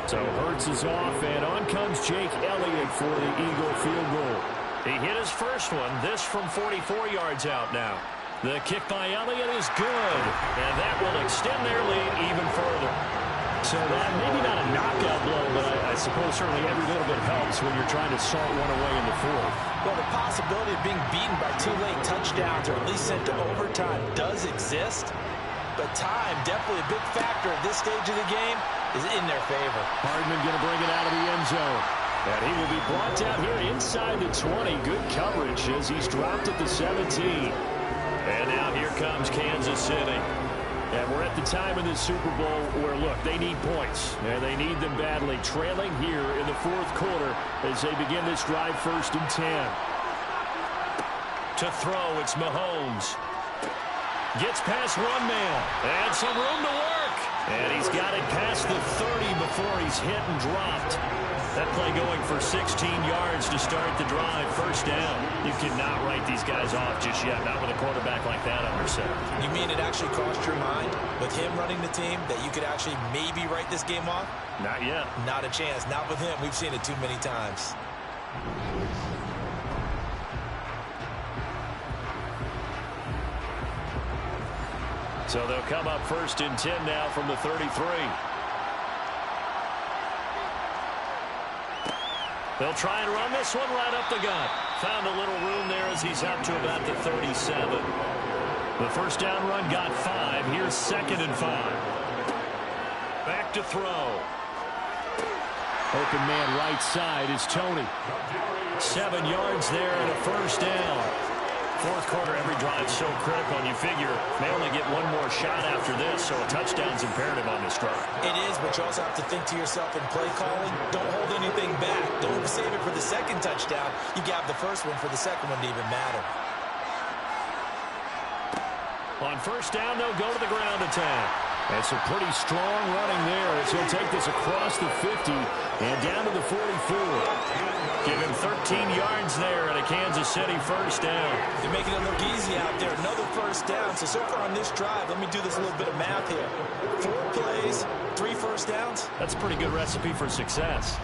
So Hurts is off, and on comes Jake Elliott for the Eagle field goal. He hit his first one, this from 44 yards out now. The kick by Elliott is good, and that will extend their lead even further. So that maybe not a knockout blow, but I suppose certainly every little bit helps when you're trying to salt one away in the 4th. Well, the possibility of being beaten by 2 late touchdowns or at least sent to overtime does exist. But time, definitely a big factor at this stage of the game. is in their favor. Hardman going to bring it out of the end zone. And he will be brought down here inside the 20. Good coverage as he's dropped at the 17. And now here comes Kansas City. And we're at the time in this Super Bowl where, look, they need points. And they need them badly. Trailing here in the fourth quarter as they begin this drive, 1st and 10. To throw, it's Mahomes. Gets past one man. And some room to work. And he's got it past the 30 before he's hit and dropped. That play going for 16 yards to start the drive. 1st down. You cannot write these guys off just yet, not with a quarterback like that under center. You mean it actually crossed your mind with him running the team that you could actually maybe write this game off? Not yet. Not a chance. Not with him. We've seen it too many times. So they'll come up 1st and 10 now from the 33. They'll try and run this one right up the gut. Found a little room there as he's up to about the 37. The 1st down run got 5. Here's 2nd and 5. Back to throw. Open man right side is Tony. 7 yards there and a 1st down. Fourth quarter, every drive so critical, and you figure they only get one more shot after this, so a touchdown's imperative on this drive. It is, but you also have to think to yourself in play calling, don't hold anything back. Don't save it for the 2nd touchdown. You got the 1st one for the 2nd one to even matter. On 1st down, they'll go to the ground attack. And some pretty strong running there as he'll take this across the 50 and down to the 44. Give him 13 yards there and a Kansas City 1st down. They're making it look easy out there. Another 1st down. So far on this drive, let me do this little bit of math here. 4 plays, 3 1st downs. That's a pretty good recipe for success.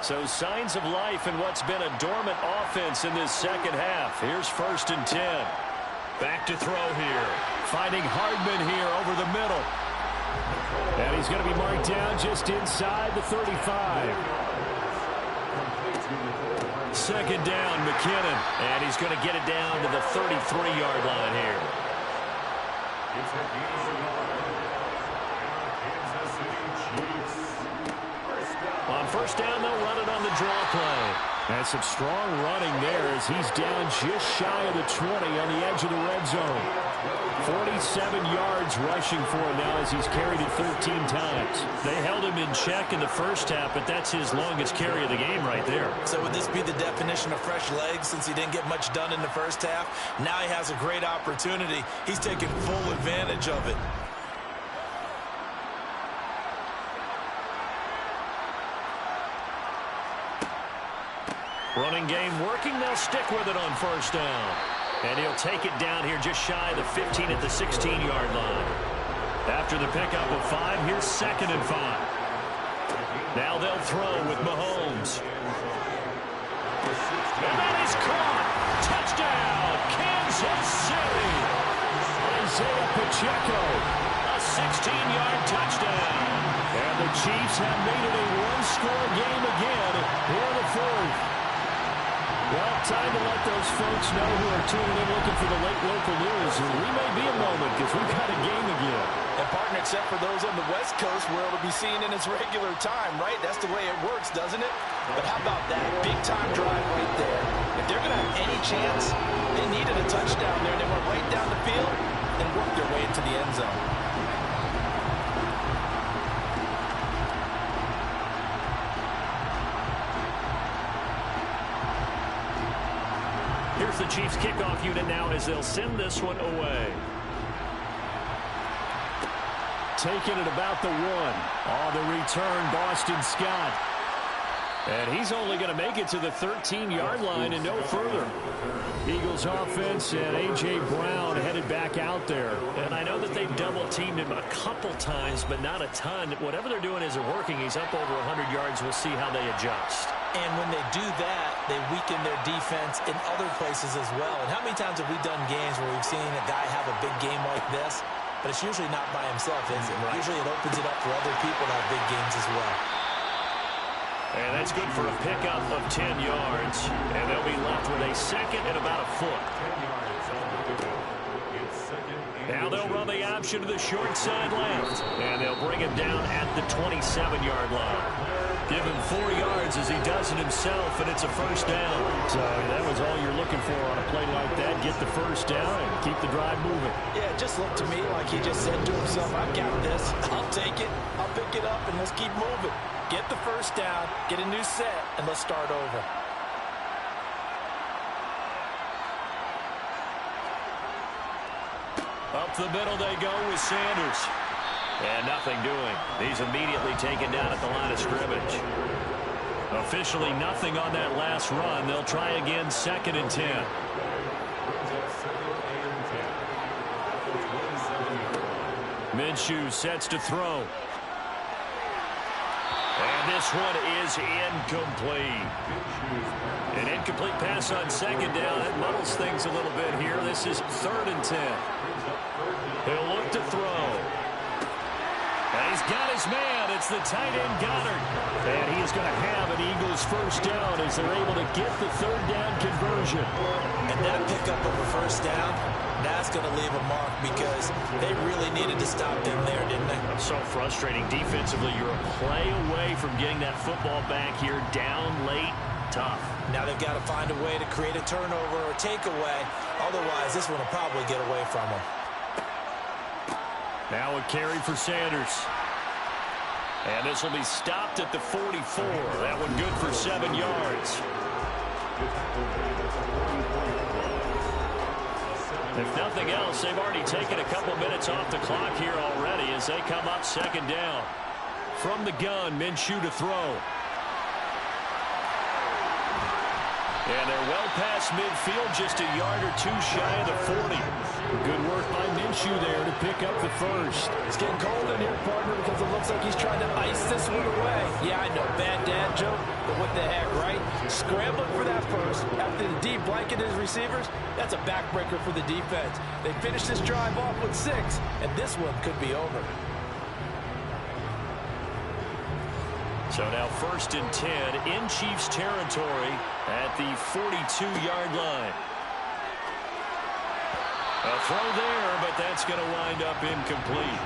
So signs of life in what's been a dormant offense in this 2nd half. Here's 1st and 10. Back to throw here. Finding Hardman here over the middle. And he's going to be marked down just inside the 35. 2nd down, McKinnon. And he's going to get it down to the 33-yard line here. On 1st down, they'll run it on the draw play. And some strong running there as he's down just shy of the 20 on the edge of the red zone. 47 yards rushing for him now as he's carried it 13 times. They held him in check in the 1st half, but that's his longest carry of the game right there. So would this be the definition of fresh legs since he didn't get much done in the 1st half? Now he has a great opportunity. He's taking full advantage of it. Running game working. They'll stick with it on 1st down. And he'll take it down here just shy of the 15 at the 16-yard line. After the pickup of 5, here's 2nd and 5. Now they'll throw with Mahomes. And that is caught. Touchdown, Kansas City. Isaiah Pacheco, a 16-yard touchdown. And the Chiefs have made it a one-score game again here in the 4th. Well, time to let those folks know who are tuning in looking for the late local news. We may be a moment because we've got a game again. And partner, except for those on the West Coast where it'll be seen in its regular time, right? That's the way it works, doesn't it? But how about that big-time drive right there? If they're going to have any chance, they needed a touchdown there. They went right down the field and worked their way into the end zone. Here's the Chiefs kickoff unit now as they'll send this one away. Taking it about the 1. On the return, Boston Scott. And he's only going to make it to the 13-yard line and no further. Eagles offense and A.J. Brown headed back out there. And I know that they've double-teamed him a couple times, but not a ton. Whatever they're doing isn't working. He's up over 100 yards. We'll see how they adjust. And when they do that, they weaken their defense in other places as well. And how many times have we done games where we've seen a guy have a big game like this? But it's usually not by himself, is it? Right. Usually it opens it up for other people to have big games as well. And that's good for a pickup of 10 yards. And they'll be left with a 2nd and about a foot. Now they'll run the option to the short side left. And they'll bring him down at the 27-yard line. Give him 4 yards as he does it himself, and it's a first down. So that was all you're looking for on a play like that. Get the first down and keep the drive moving. Yeah, it just looked to me like he just said to himself, I've got this. I'll take it. I'll pick it up, and let's keep moving. Get the first down, get a new set, and let's start over. Up the middle they go with Sanders. And nothing doing. He's immediately taken down at the line of scrimmage. Officially nothing on that last run. They'll try again, 2nd and 10. Minshew sets to throw. And this one is incomplete. An incomplete pass on 2nd down. That muddles things a little bit here. This is 3rd and 10. He'll look to throw. And he's got his man. It's the tight end Goddard. And he is going to have an Eagles first down as they're able to get the 3rd down conversion. And that pickup of a first down, that's going to leave a mark because they really needed to stop them there, didn't they? So frustrating. Defensively, you're a play away from getting that football back here down late. Tough. Now they've got to find a way to create a turnover or takeaway. Otherwise, this one will probably get away from them. Now a carry for Sanders. And this will be stopped at the 44. That one good for 7 yards. If nothing else, they've already taken a couple minutes off the clock here already as they come up 2nd down. From the gun, Minshew to throw. And they're well past midfield, just a yard or two shy of the 40. Good work by Minshew there to pick up the first. It's getting cold in here, partner, because it looks like he's trying to ice this one away. Yeah, I know, bad dad joke, but what the heck, right? Scrambling for that first after the deep blanket his receivers, that's a backbreaker for the defense. They finished this drive off with 6, and this one could be over. So now 1st and 10 in Chiefs territory at the 42-yard line. A throw there, but that's going to wind up incomplete.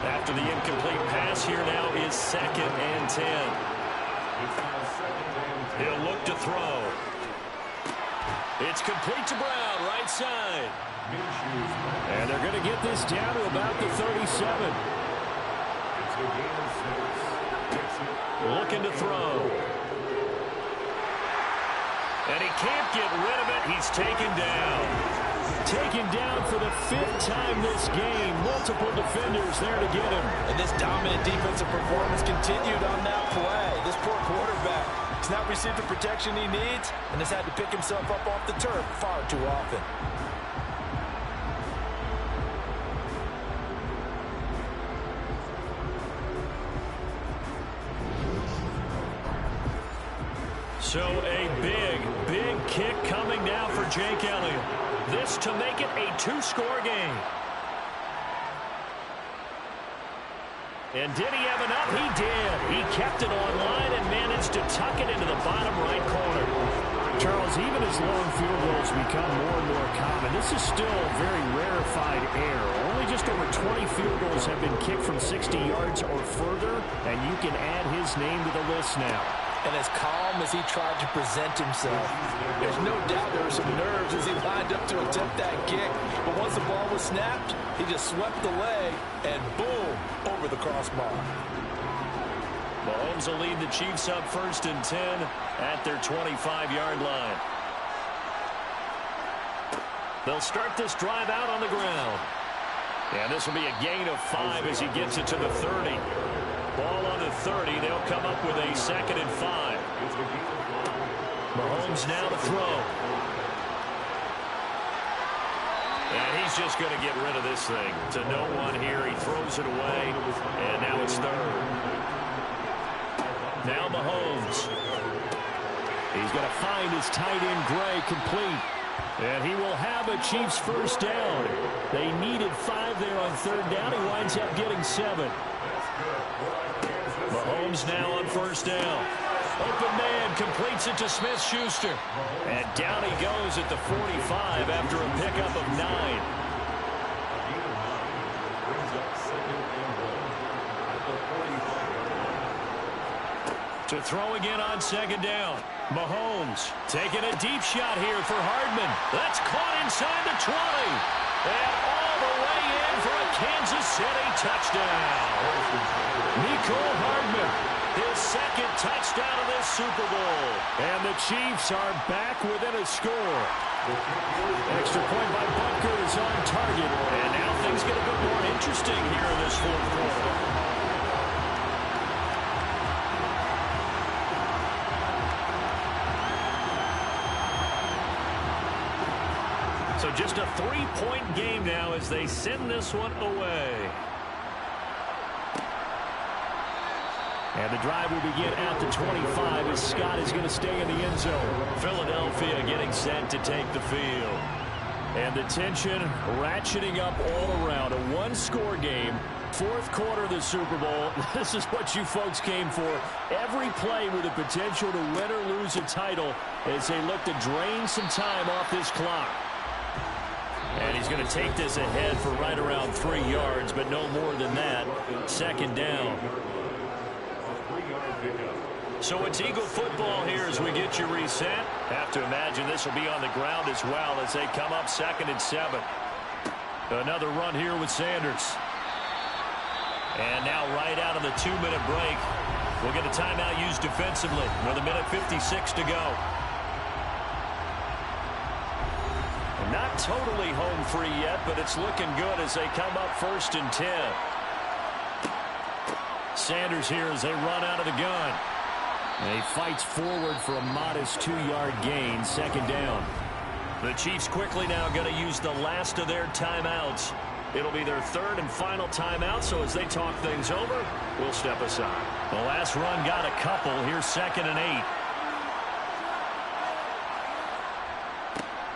After the incomplete pass, here now is 2nd and 10. He'll look to throw. It's complete to Brown, right side. And they're going to get this down to about the 37. Looking to throw. And he can't get rid of it. He's taken down. Taken down for the 5th time this game. Multiple defenders there to get him. And this dominant defensive performance continued on that play. This poor quarterback has not received the protection he needs and has had to pick himself up off the turf far too often. So a big kick coming now for Jake Elliott. This to make it a 2-score game. And did he have enough? He did. He kept it online and managed to tuck it into the bottom right corner. Charles, even as long field goals become more and more common, this is still very rarefied air. Only just over 20 field goals have been kicked from 60 yards or further, and you can add his name to the list now. And as calm as he tried to present himself, there's no doubt there were some nerves as he lined up to attempt that kick. But once the ball was snapped, he just swept the leg and boom, over the crossbar. Mahomes will lead the Chiefs up 1st and 10 at their 25-yard line. They'll start this drive out on the ground. And this will be a gain of 5 as he gets it to the 30. Ball on the 30. They'll come up with a 2nd and 5. Mahomes now to throw. And he's just going to get rid of this thing. To no one here. He throws it away. And now it's 3rd. Now Mahomes. He's going to find his tight end Gray complete. And he will have a Chiefs first down. They needed 5 there on 3rd down. He winds up getting 7. Mahomes now on 1st down. Open man completes it to Smith-Schuster. And down he goes at the 45 after a pickup of 9. To throw again on second down. Mahomes taking a deep shot here for Hardman. That's caught inside the 20. And all the way in for a Kansas City touchdown. Mecole Hardman, his second touchdown of this Super Bowl. And the Chiefs are back within a score. Extra point by Butker is on target. And now things get a bit more interesting here in this fourth quarter. So just a three-point game now as they send this one away. And the drive will begin at the 25 as Scott is going to stay in the end zone. Philadelphia getting set to take the field. And the tension ratcheting up all around. A one-score game. Fourth quarter of the Super Bowl. This is what you folks came for. Every play with the potential to win or lose a title as they look to drain some time off this clock. And he's going to take this ahead for right around 3 yards, but no more than that. Second down. So it's Eagle football here as we get you reset. Have to imagine this will be on the ground as well as they come up 2nd and 7. Another run here with Sanders. And now right out of the 2-minute break, we'll get a timeout used defensively with 1:56 to go. Not totally home free yet, but it's looking good as they come up 1st and 10. Sanders here as they run out of the gun. And he fights forward for a modest 2-yard gain, second down. The Chiefs quickly now going to use the last of their timeouts. It'll be their 3rd and final timeout, so as they talk things over, we'll step aside. The last run got a couple. Here's 2nd and 8.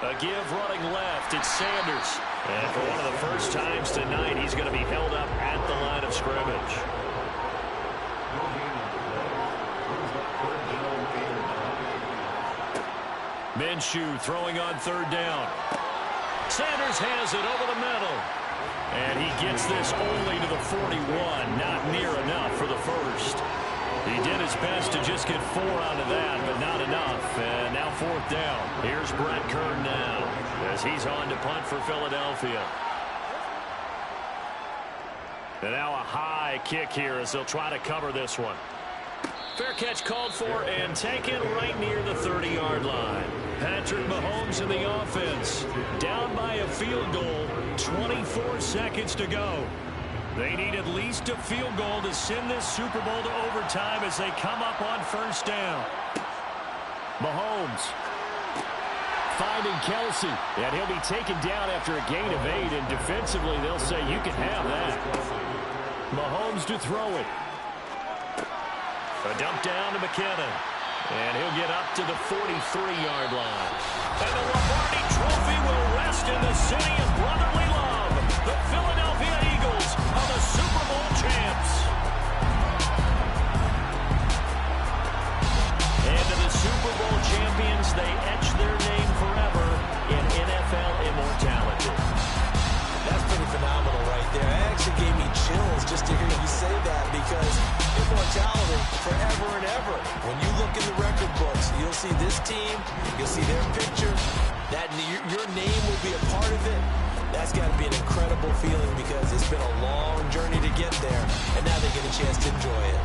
A give running left. It's Sanders. And for one of the first times tonight, he's going to be held up at the line of scrimmage. Minshew throwing on 3rd down. Sanders has it over the middle. And he gets this only to the 41. Not near enough for the first. He did his best to just get 4 out of that, but not enough. And now 4th down. Here's Brett Kern now as he's on to punt for Philadelphia. And now a high kick here as they'll try to cover this one. Fair catch called for and taken right near the 30-yard line. Patrick Mahomes in the offense. Down by a field goal. 24 seconds to go. They need at least a field goal to send this Super Bowl to overtime as they come up on 1st down. Mahomes finding Kelsey, and he'll be taken down after a gain of 8, and defensively they'll say you can have that. Mahomes to throw it. A dump down to McKinnon, and he'll get up to the 43-yard line. And the Lombardi Trophy will rest in the city of brotherly love. The Philadelphia Eagles are the Super Bowl champs. And to the Super Bowl champions, they etch their name forever in NFL immortality. That's pretty phenomenal right there. It actually gave me chills just to hear you say that, because immortality forever and ever. When you look in the record books, you'll see this team, you'll see their picture, that your name will be a part of it. That's got to be an incredible feeling because it's been a long journey to get there, and now they get a chance to enjoy it.